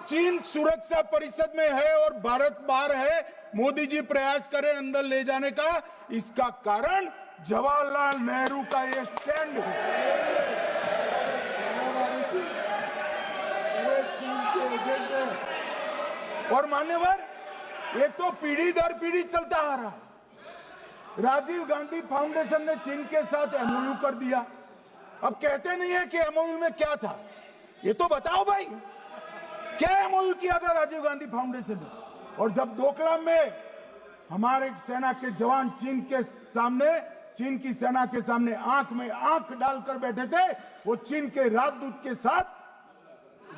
चीन सुरक्षा परिषद में है और भारत बाहर है। मोदी जी प्रयास करें अंदर ले जाने का। इसका कारण जवाहरलाल नेहरू का ये स्टैंड है। और मान्यवर, ये तो पीढ़ी दर पीढ़ी चलता आ रहा है। राजीव गांधी फाउंडेशन ने चीन के साथ एमओयू कर दिया। अब कहते नहीं है कि एमओयू में क्या था, ये तो बताओ भाई, क्या एमओयू किया था राजीव गांधी फाउंडेशन ने? और जब डोकलाम में हमारे सेना के जवान चीन की सेना के सामने आंख में आंख डालकर बैठे थे, वो चीन के राजदूत के साथ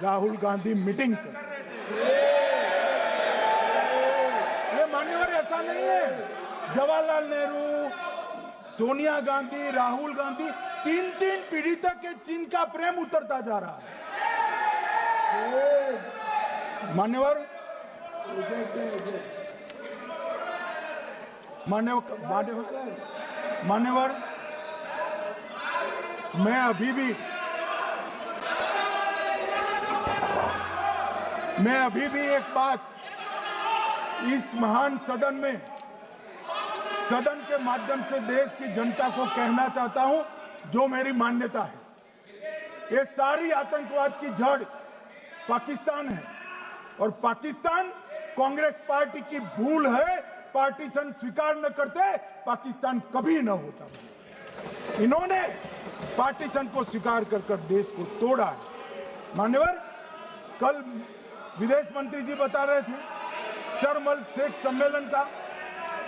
राहुल गांधी मीटिंग कर रहे थे। ये मान्यवर, ऐसा नहीं है। जवाहरलाल नेहरू, सोनिया गांधी, राहुल गांधी, तीन पीढ़ी तक के चीन का प्रेम उतरता जा रहा है। मान्यवर, मैं अभी भी एक बात इस महान सदन के माध्यम से देश की जनता को कहना चाहता हूं, जो मेरी मान्यता है। ये सारी आतंकवाद की जड़ पाकिस्तान है और पाकिस्तान कांग्रेस पार्टी की भूल है। पार्टीशन स्वीकार न करते, पाकिस्तान कभी न होता। इन्होंने पार्टीशन को स्वीकार कर देश को तोड़ा है। मान्यवर, कल विदेश मंत्री जी बता रहे थे शर्म अल शेख सम्मेलन का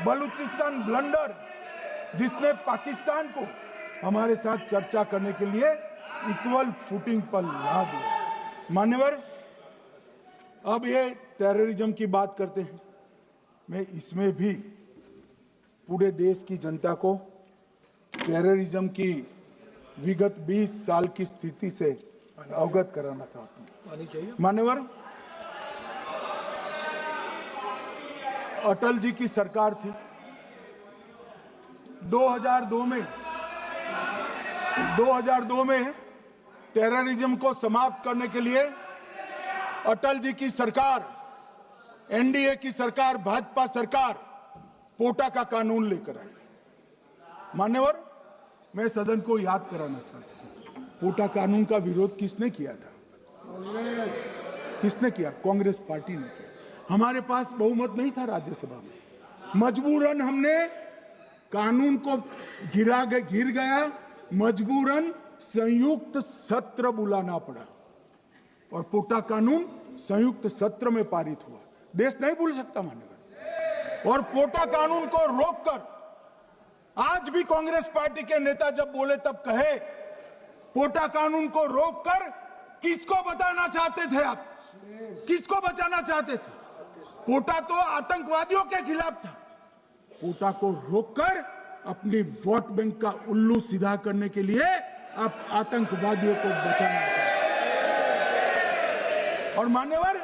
बलूचिस्तान ब्लंडर, जिसने पाकिस्तान को हमारे साथ चर्चा करने के लिए इक्वल फुटिंग पर ला दिया। मान्यवर, अब ये टेररिज्म की बात करते हैं। मैं इसमें भी पूरे देश की जनता को टेररिज्म की विगत 20 साल की स्थिति से अवगत कराना चाहता हूं। मान्यवर, अटल जी की सरकार थी। 2002 में टेररिज्म को समाप्त करने के लिए अटल जी की सरकार, एनडीए की सरकार, भाजपा सरकार पोटा का कानून लेकर आई। मान्यवर, मैं सदन को याद कराना चाहता हूं, पोटा कानून का विरोध किसने किया था? किसने किया? कांग्रेस पार्टी ने किया। हमारे पास बहुमत नहीं था राज्यसभा में। मजबूरन हमने कानून को घिर गया, मजबूरन संयुक्त सत्र बुलाना पड़ा और पोटा कानून संयुक्त सत्र में पारित हुआ। देश नहीं भूल सकता मान्यवर। और पोटा कानून को रोककर आज भी कांग्रेस पार्टी के नेता जब बोले तब कहे, पोटा कानून को रोककर किसको बताना चाहते थे आप? किसको बचाना चाहते थे? पोटा तो आतंकवादियों के खिलाफ था। पोटा को रोककर अपनी वोट बैंक का उल्लू सीधा करने के लिए आप आतंकवादियों को बचाना चाहते। और मान्यवर,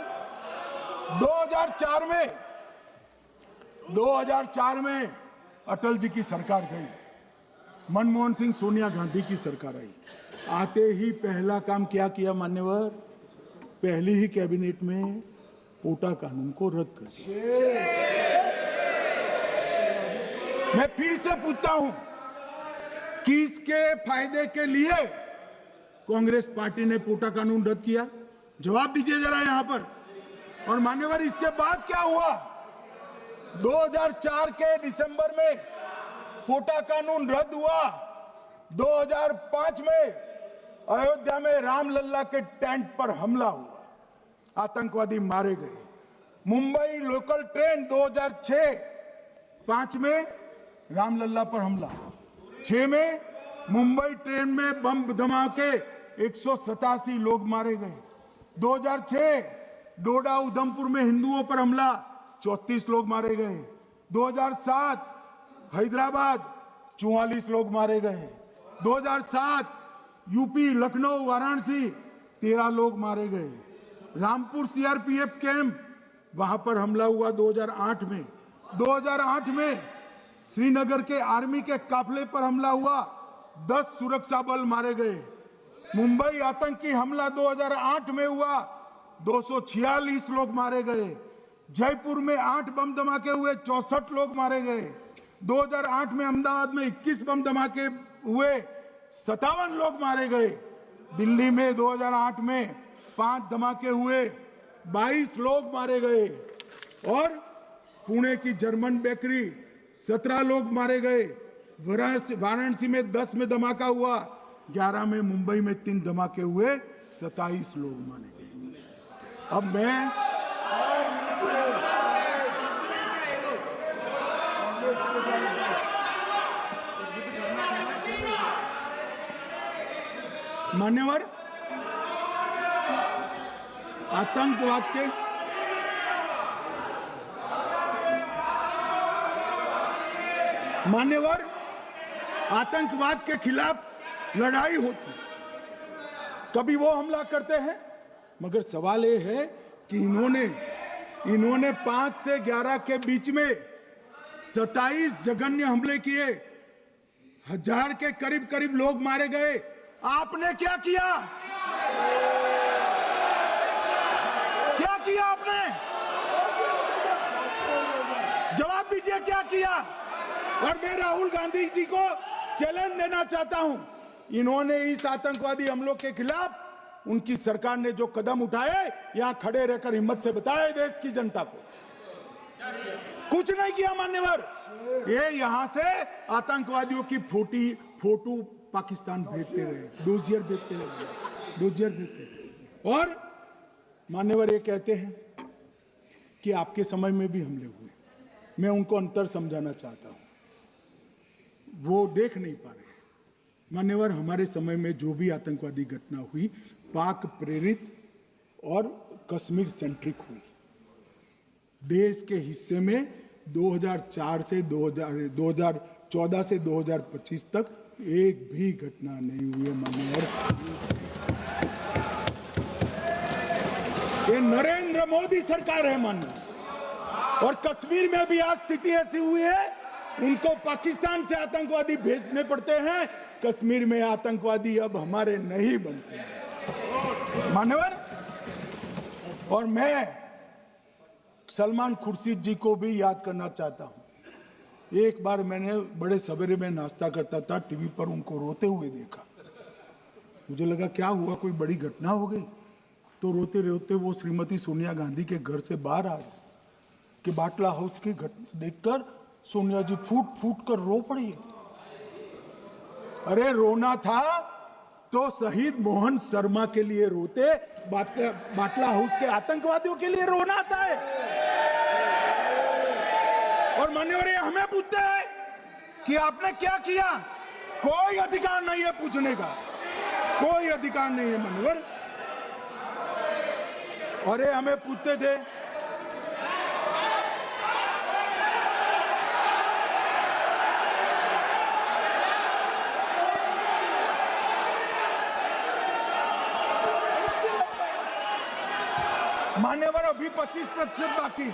2004 में अटल जी की सरकार गई, मनमोहन सिंह, सोनिया गांधी की सरकार आई। आते ही पहला काम क्या किया मान्यवर? पहली ही कैबिनेट में पोटा कानून को रद्द कर दिया। मैं फिर से पूछता हूं, किसके फायदे के लिए कांग्रेस पार्टी ने पोटा कानून रद्द किया? जवाब दीजिए जरा यहां पर। और मान्यवर, इसके बाद क्या हुआ? 2004 के दिसंबर में पोटा कानून रद्द हुआ। 2005 में अयोध्या में रामलल्ला के टेंट पर हमला हुआ, आतंकवादी मारे गए। मुंबई लोकल ट्रेन 2006-5 में रामलल्ला पर हमला, 6 में मुंबई ट्रेन में बम धमाके 187 लोग मारे गए। 2006 डोडा उधमपुर में हिंदुओं पर हमला, 34 लोग मारे गए। 2007 हैदराबाद 44 लोग मारे गए। 2007 यूपी लखनऊ वाराणसी 13 लोग मारे गए। रामपुर सीआरपीएफ कैंप वहां पर हमला हुआ 2008 में। 2008 में श्रीनगर के आर्मी के काफिले पर हमला हुआ, 10 सुरक्षा बल मारे गए। मुंबई आतंकी हमला 2008 में हुआ, 246 लोग मारे गए। जयपुर में 8 बम धमाके हुए, 64 लोग मारे गए। 2008 में अहमदाबाद में 21 बम धमाके हुए, 57 लोग मारे गए। दिल्ली में 2008 में 5 धमाके हुए, 22 लोग मारे गए। और पुणे की जर्मन बेकरी 17 लोग मारे गए। वाराणसी में 10 में धमाका हुआ, 11 में मुंबई में 3 धमाके हुए, 27 लोग मारे गए। अब मैं मान्यवर आतंकवाद के खिलाफ लड़ाई होती, कभी वो हमला करते हैं, मगर सवाल ये है कि इन्होंने 5 से 11 के बीच में 27 जघन्य हमले किए, 1000 के करीब लोग मारे गए। आपने क्या किया? क्या किया आपने? जवाब दीजिए, क्या किया? और मैं राहुल गांधी जी को चैलेंज देना चाहता हूं, इन्होंने इस आतंकवादी हमलों के खिलाफ उनकी सरकार ने जो कदम उठाए, यहां खड़े रहकर हिम्मत से बताए देश की जनता को। कुछ नहीं किया मान्यवर। ये यहां से आतंकवादियों की फोटो पाकिस्तान भेजते रहे, डोजियर भेजते रहे। और मान्यवर ये कहते हैं कि आपके समय में भी हमले हुए। मैं उनको अंतर समझाना चाहता हूं, वो देख नहीं पा रहे। मान्यवर, हमारे समय में जो भी आतंकवादी घटना हुई, पाक प्रेरित और कश्मीर सेंट्रिक हुई। देश के हिस्से में 2014 से 2025 तक एक भी घटना नहीं हुई है मान्यवर। ये नरेंद्र मोदी सरकार है मान्यवर। और कश्मीर में भी आज स्थिति ऐसी हुई है, उनको पाकिस्तान से आतंकवादी भेजने पड़ते हैं। कश्मीर में आतंकवादी अब हमारे नहीं बनते हैं मान्यवर। और मैं सलमान खुर्शीद जी को भी याद करना चाहता हूं। एक बार मैंने बड़े सवेरे में नाश्ता करता था, टीवी पर उनको रोते हुए देखा। मुझे लगा क्या हुआ, कोई बड़ी घटना हो गई। तो रोते रोते वो श्रीमती सोनिया गांधी के घर से बाहर आए कि बाटला हाउस की घटना देखकर सोनिया जी फूट कर रो पड़ी। अरे रोना था तो शहीद मोहन शर्मा के लिए रोते, बाटला हाउस के आतंकवादियों के लिए रोना आता है। और मान्यवर हमें पूछते हैं कि आपने क्या किया। कोई अधिकार नहीं है पूछने का, कोई अधिकार नहीं है मान्यवर। और ये हमें पूछते थे मान्यवर, अभी 25% बाकी।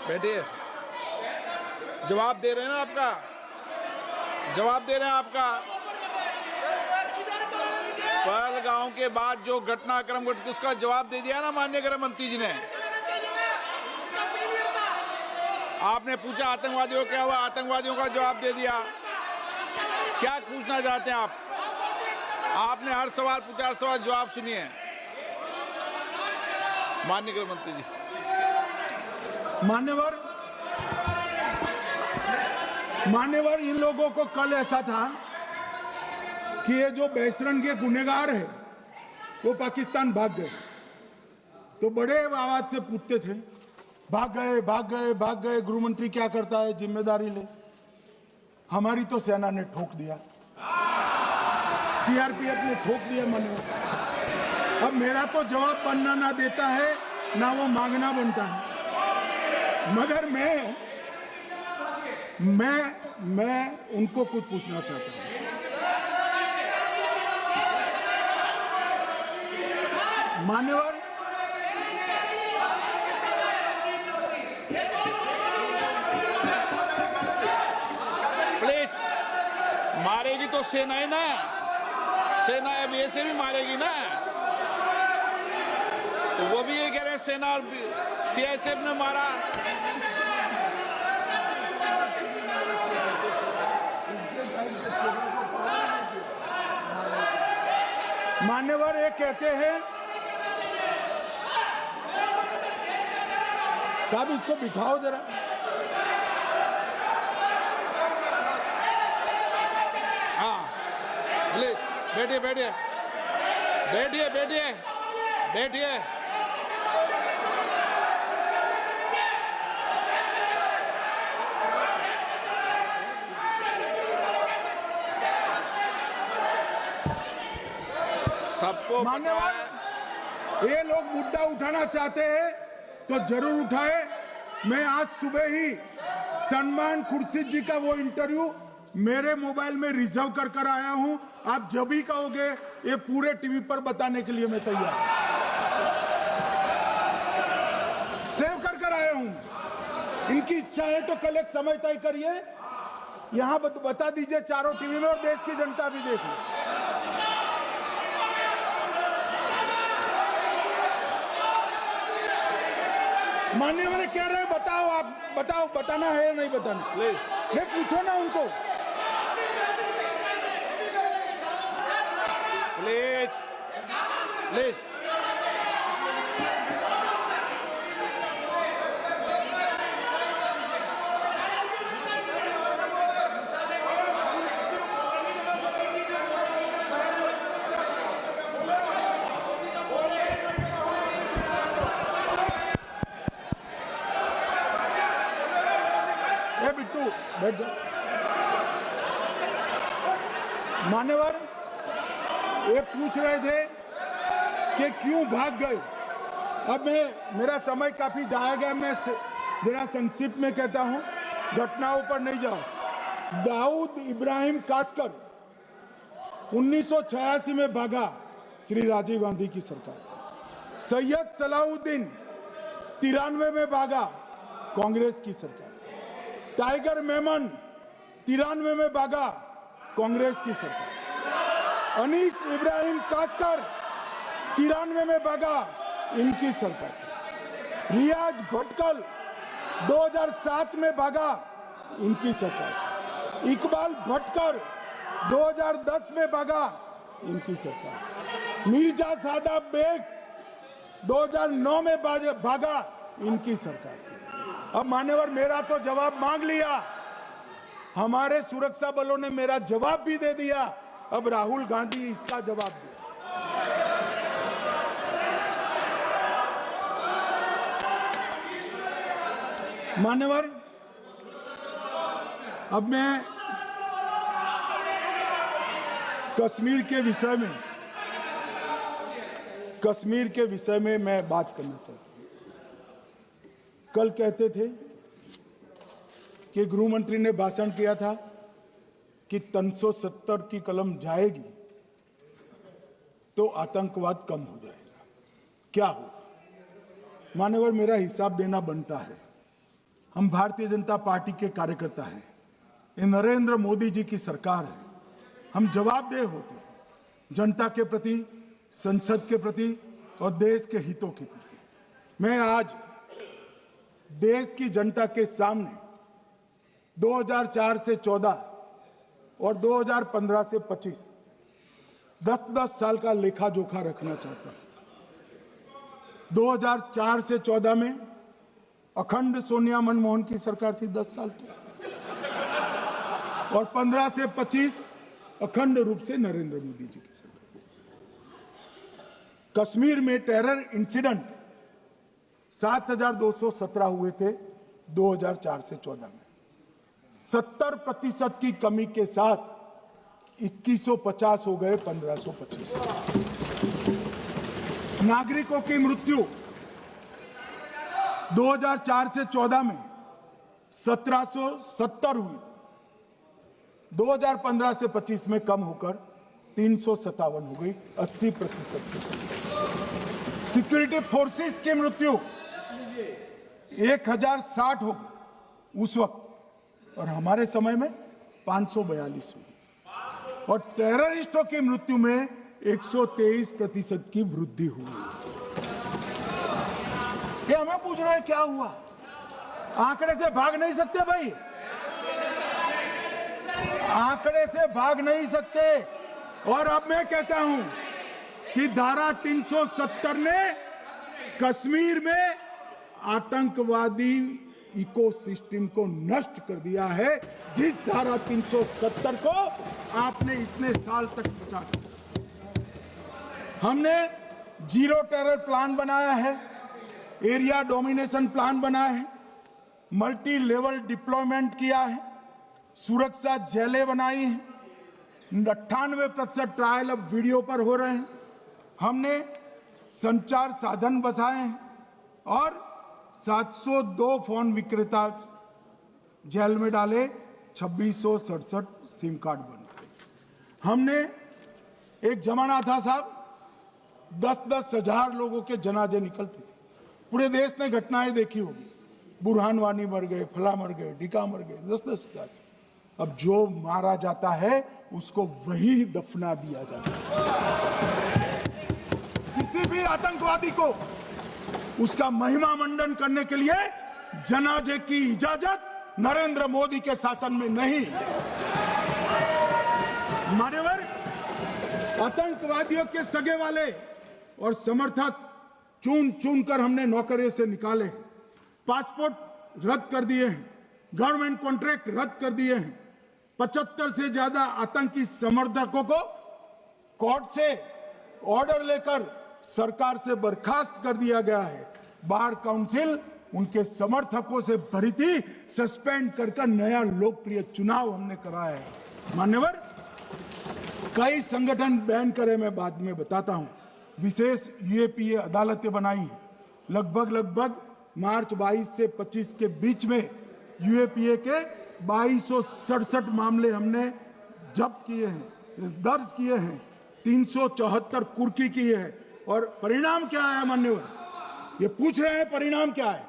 बैठिए, जवाब दे रहे हैं ना आपका, जवाब दे रहे हैं आपका। पहलगांव के बाद जो घटनाक्रम घटित उसका जवाब दे दिया ना माननीय गृह मंत्री जी ने। आपने पूछा आतंकवादियों क्या हुआ, आतंकवादियों का जवाब दे दिया। क्या पूछना चाहते हैं आप? आपने हर सवाल पूछा, हर सवाल जवाब सुनिए। माननीय गृह मंत्री जी। मान्यवर, इन लोगों को कल ऐसा था कि ये जो बहसरन के गुनहगार है वो पाकिस्तान भाग गए, तो बड़े आवाज से पूछते थे, भाग गए भाग गए भाग गए, गृह मंत्री क्या करता है, जिम्मेदारी ले। हमारी तो सेना ने ठोक दिया, सीआरपीएफ ने ठोक दिया। मान्यवर, अब मेरा तो जवाब बनना ना देता है ना वो मांगना बनता है, मगर मैं उनको कुछ पूछना चाहता हूं। मान्यवर, प्लीज, मारेगी तो सेना है ना, सेना अब ऐसे भी मारेगी ना, तो वो भी ये कह रहे हैं सेना और सीआईएसएफ ने मारा। मान्यवर, ये कहते हैं, साहब इसको बिठाओ जरा। हाँ, प्लीज बैठिए बैठिए बैठिए बैठिए बैठिए। सबको मान्यवर, ये लोग मुद्दा उठाना चाहते हैं तो जरूर उठाए। मैं आज सुबह ही सलमान खुर्शीद जी का वो इंटरव्यू मेरे मोबाइल में रिजर्व कर आया हूं। आप जब भी कहोगे ये पूरे टीवी पर बताने के लिए मैं तैयार हूं। सेव कर आया हूं। इनकी इच्छा है तो कल एक समय तय करिए, यहां बता दीजिए चारों टीवी में, और देश की जनता भी देख लो। मान्यवर कह रहे हैं, बताओ, आप बताओ, बताना है या नहीं बताना? नहीं, पूछो ना उनको। Please please. बिट्टू बैठ जाओ। मान्यवर, ये पूछ रहे थे कि क्यों भाग गए। अब मेरा समय काफी जाएगा, मैं जरा संक्षिप्त में कहता हूं, घटनाओं पर नहीं जाऊं। दाऊद इब्राहिम कासकर 1986 में भागा, श्री राजीव गांधी की सरकार। सैयद सलाउद्दीन 93 में भागा, कांग्रेस की सरकार। टाइगर मेमन 93 में भागा, कांग्रेस की सरकार। अनीस इब्राहिम कासकर 93 में भागा, इनकी सरकार। रियाज भटकल 2007 में भागा, इनकी सरकार। इकबाल भटकर 2010 में भागा, इनकी सरकार। मिर्जा सादाब बेग 2009 में भागा, इनकी सरकार। अब मान्यवर, मेरा तो जवाब मांग लिया, हमारे सुरक्षा बलों ने मेरा जवाब भी दे दिया, अब राहुल गांधी इसका जवाब दे। मान्यवर, अब मैं कश्मीर के विषय में मैं बात करना चाहता हूं। कल कहते थे कि गृह मंत्री ने भाषण किया था कि 370 की कलम जाएगी तो आतंकवाद कम हो जाएगा। क्या हो? मान्यवर, मेरा हिसाब देना बनता है। हम भारतीय जनता पार्टी के कार्यकर्ता हैं, ये नरेंद्र मोदी जी की सरकार है, हम जवाबदेह होते हैं जनता के प्रति, संसद के प्रति और देश के हितों के प्रति। मैं आज देश की जनता के सामने 2004 से 14 और 2015 से 25 10-10 साल का लेखा जोखा रखना चाहता हूं। 2004 से 14 में अखंड सोनिया मनमोहन की सरकार थी 10 साल की, और 15 से 25 अखंड रूप से नरेंद्र मोदी जी की सरकार। कश्मीर में टेरर इंसिडेंट 7,217 हुए थे 2004 से 14 में। 70% की कमी के साथ 2150 हो गए 1525। नागरिकों की मृत्यु 2004 से 14 में 1770 हुई, 2015 से 25 में कम होकर 357 हो गई, 80%। सिक्योरिटी फोर्सेस की मृत्यु 1060 हो गई उस वक्त, और हमारे समय में 542 हुई, और टेररिस्टों की मृत्यु में 123% की वृद्धि हुई। ये हमें पूछ रहे हैं क्या हुआ? आंकड़े से भाग नहीं सकते भाई, आंकड़े से भाग नहीं सकते। और अब मैं कहता हूं कि धारा 370 ने कश्मीर में आतंकवादी इकोसिस्टम को नष्ट कर दिया है, जिस धारा 370 को आपने इतने साल तक बचा कर। हमने जीरो टेरर प्लान बनाया है, एरिया डोमिनेशन प्लान बनाया है, मल्टी लेवल डिप्लॉयमेंट किया है, सुरक्षा जेलें बनाई हैं, 98% ट्रायल अब वीडियो पर हो रहे हैं। हमने संचार साधन बसाए हैं और 702 फोन विक्रेता जेल में डाले, 2667 सिम कार्ड बन गए। हमने एक जमाना था साहब, 10-10 हजार लोगों के जनाजे निकलते थे। पूरे देश ने घटनाएं देखी होगी, बुरहान वानी मर गए, फला मर गए, ढिका मर गए, 10-10 हजार। अब जो मारा जाता है उसको वही दफना दिया जाता है। किसी भी आतंकवादी को उसका महिमा मंडन करने के लिए जनाजे की इजाजत नरेंद्र मोदी के शासन में नहीं। मान्यवर, आतंकवादियों के सगे वाले और समर्थक चुन चुन कर हमने नौकरियों से निकाले, पासपोर्ट रद्द कर दिए हैं, गवर्नमेंट कॉन्ट्रैक्ट रद्द कर दिए हैं। 75 से ज्यादा आतंकी समर्थकों को कोर्ट से ऑर्डर लेकर सरकार से बर्खास्त कर दिया गया है। बार काउंसिल उनके समर्थकों से भरी थी, सस्पेंड कर नया लोकप्रिय चुनाव हमने कराया है। मान्यवर, कई संगठन बैन करे, मैं बाद में बताता हूं। विशेष यूएपीए अदालतें बनाई हैं, लगभग मार्च 22 से 25 के बीच में यूएपीए के 2267 मामले हमने जब्त किए हैं, दर्ज किए हैं, 374 कुर्की की है। और परिणाम क्या है मान्यवर? ये पूछ रहे हैं परिणाम क्या है?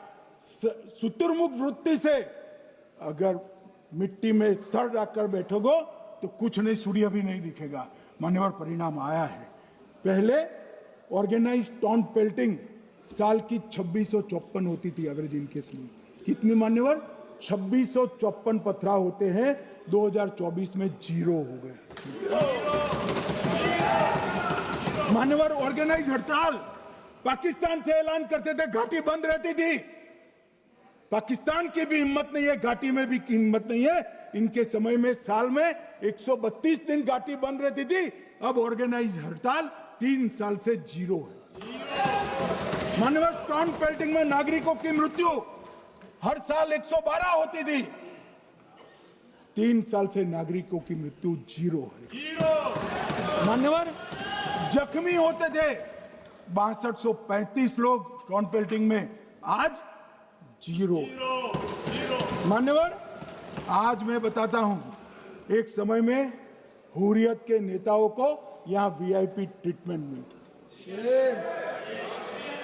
शुतुरमुख वृत्ति से अगर मिट्टी में सर रखकर बैठोगे तो कुछ नहीं, सूर्य भी नहीं दिखेगा। मान्यवर, परिणाम आया है। पहले ऑर्गेनाइज्ड टॉन्ट पेल्टिंग साल की 2654 होती थी एवरेज इन केस में। कितनी मान्यवर? 2654 पथराव होते हैं, 2024 में 0 हो गए। मान्यवर, ऑर्गेनाइज हड़ताल पाकिस्तान से ऐलान करते थे, घाटी बंद रहती थी। पाकिस्तान की भी हिम्मत नहीं है, घाटी में भी हिम्मत नहीं है। इनके समय में साल में 132 दिन घाटी बंद रहती थी, अब ऑर्गेनाइज हड़ताल 3 साल से 0 है। मान्यवर, टॉन्ट पेल्टिंग में नागरिकों की मृत्यु हर साल 112 होती थी, 3 साल से नागरिकों की मृत्यु 0 है। मान्यवर, जख्मी होते थे 6235 लोग टॉन्ट पेल्टिंग में, आज 0। मान्यवर, आज मैं बताता हूं, एक समय में हुर्रियत के नेताओं को यहां वीआईपी ट्रीटमेंट मिलती थी,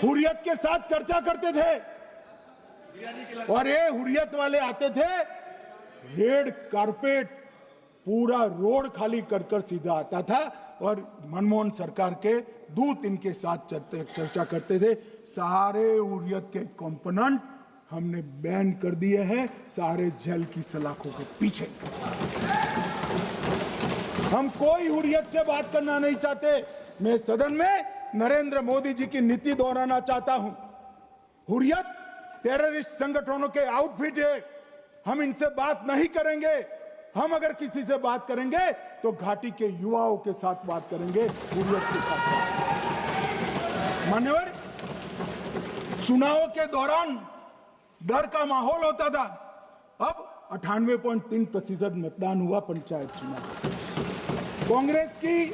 हुर्रियत के साथ चर्चा करते थे, और ये हुर्रियत वाले आते थे, रेड कारपेट पूरा रोड खाली कर सीधा आता था, और मनमोहन सरकार के दूत इनके साथ चर्चा करते थे। सारे हुर्रियत के कंपोनेंट हमने बैन कर दिए हैं, सारे जेल की सलाखों के पीछे। हम कोई हुर्रियत से बात करना नहीं चाहते। मैं सदन में नरेंद्र मोदी जी की नीति दोहराना चाहता हूं। हुर्रियत टेररिस्ट संगठनों के आउटफिट है, हम इनसे बात नहीं करेंगे। हम अगर किसी से बात करेंगे तो घाटी के युवाओं के साथ बात करेंगे, हुर्रियत के साथ बात। मान्यवर, चुनावों के दौरान डर का माहौल होता था, अब 98.3% मतदान हुआ पंचायत चुनाव। कांग्रेस की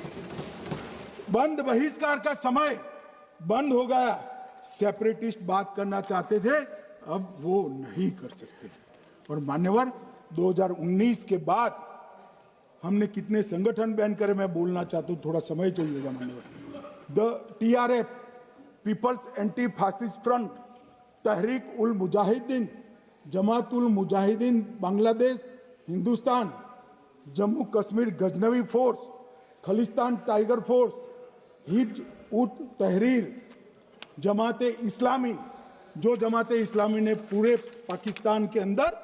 बंद बहिष्कार का समय बंद हो गया। सेपरेटिस्ट बात करना चाहते थे, अब वो नहीं कर सकते। और मान्यवर, 2019 के बाद हमने कितने संगठन बैन करे, मैं बोलना चाहता हूं, थोड़ा समय चाहिएगा मान्यवर। The TRF, peoples anti fascist front, Tehreek ul Mujahideen, Jamaat ul Mujahideen Bangladesh Hindustan, Jammu Kashmir Ghaznavi force, Khalistan tiger force, Hizb ut Tahrir, Jamaat Islami, जो जमात इस्लामी ने पूरे पाकिस्तान के अंदर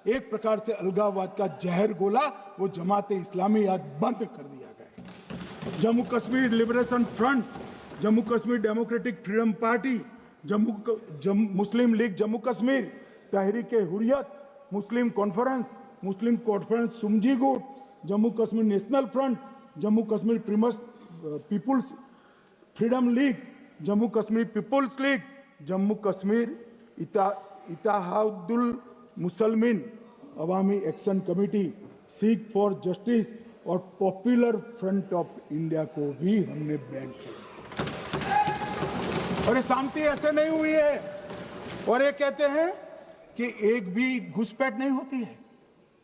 एक प्रकार से अलगाववाद का जहर घोला, वो जमात इस्लामी आज बंद कर दिया गया। Jammu Kashmir liberation front, Jammu Kashmir democratic freedom party, Muslim league Jammu Kashmir, Tehreek Hurriyat, Muslim conference Sumji गुट, Jammu Kashmir national front, Jammu Kashmir people's freedom league, Jammu Kashmir people's league, Jammu Kashmir Ittehadul Musalman Awami action committee, Sikh for justice और पॉपुलर फ्रंट ऑफ इंडिया को भी हमने बैन किया। और ये शांति ऐसे नहीं हुई है। और ये कहते हैं कि एक भी घुसपैठ नहीं होती है।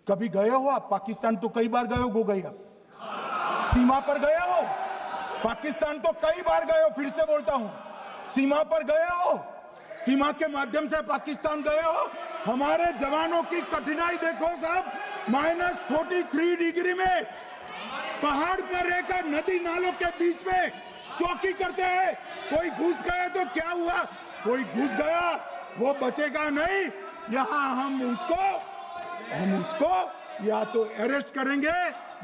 कभी गए हो आप पाकिस्तान? तो कई बार गए हो गया, सीमा पर गए हो पाकिस्तान, तो कई बार गए हो। फिर से बोलता हूं, सीमा पर गए हो, सीमा के माध्यम से पाकिस्तान गए हो। हमारे जवानों की कठिनाई देखो साहब, -43 डिग्री में पहाड़ पर रहकर नदी नालों के बीच में चौकी करते हैं। कोई घुस गए तो क्या हुआ? कोई घुस गया, वो बचेगा नहीं। यहां हम उसको या तो अरेस्ट करेंगे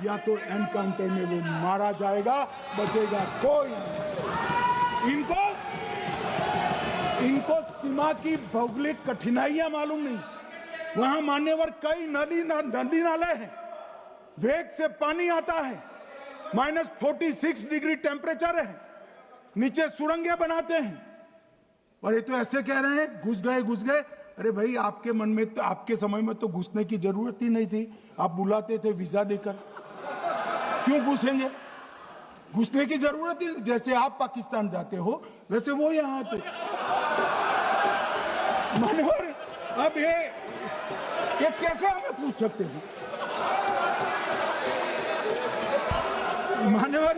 या तो एनकाउंटर में वो मारा जाएगा, बचेगा कोई नहीं। इनको सीमा की भौगोलिक कठिनाइयां मालूम नहीं। वहां मान्यवर कई नदी नाले हैं, वेग से पानी आता है, -46 डिग्री टेम्परेचर है, नीचे सुरंगें बनाते हैं। और ये तो ऐसे कह रहे हैं घुस गए। अरे भाई, आपके मन में तो, आपके समय में तो घुसने की जरूरत ही नहीं थी। आप बुलाते थे वीजा देकर, क्यों घुसेंगे? घुसने की जरूरत ही, जैसे आप पाकिस्तान जाते हो वैसे वो यहां आते। मानवर, अब ये कैसे हमें पूछ सकते हैं? मान्यवर,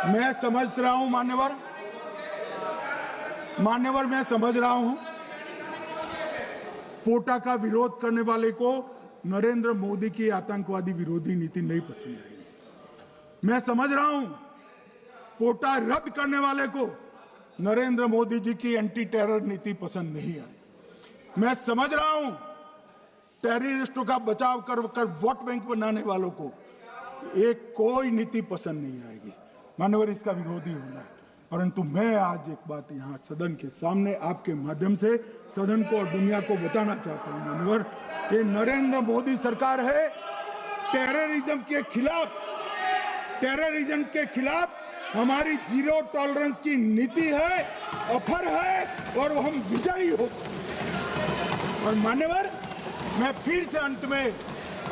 मैं समझ रहा हूं, मान्यवर मैं समझ रहा हूं, पोटा का विरोध करने वाले को नरेंद्र मोदी की आतंकवादी विरोधी नीति नहीं पसंद आई। मैं समझ रहा हूं, पोटा रद्द करने वाले को नरेंद्र मोदी जी की एंटी टेरर नीति पसंद नहीं आई। मैं समझ रहा हूं, टेररिस्टों का बचाव कर वोट बैंक बनाने वालों को एक कोई नीति पसंद नहीं आएगी। मानवर, इसका विरोधी होना है। परंतु मैं आज एक बात यहाँ सदन के सामने आपके माध्यम से सदन को और दुनिया को बताना चाहता हूँ। मानवर, ये नरेंद्र मोदी सरकार है, टेररिज्म के खिलाफ हमारी जीरो टॉलरेंस की नीति है, ऑफर है, और वो हम विजयी हो। और मान्यवर, मैं फिर से अंत में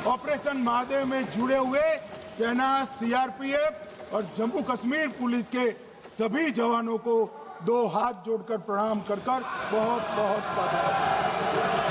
ऑपरेशन महादेव में जुड़े हुए सेना, CRPF और जम्मू कश्मीर पुलिस के सभी जवानों को 2 हाथ जोड़कर प्रणाम कर बहुत बहुत साधुवाद।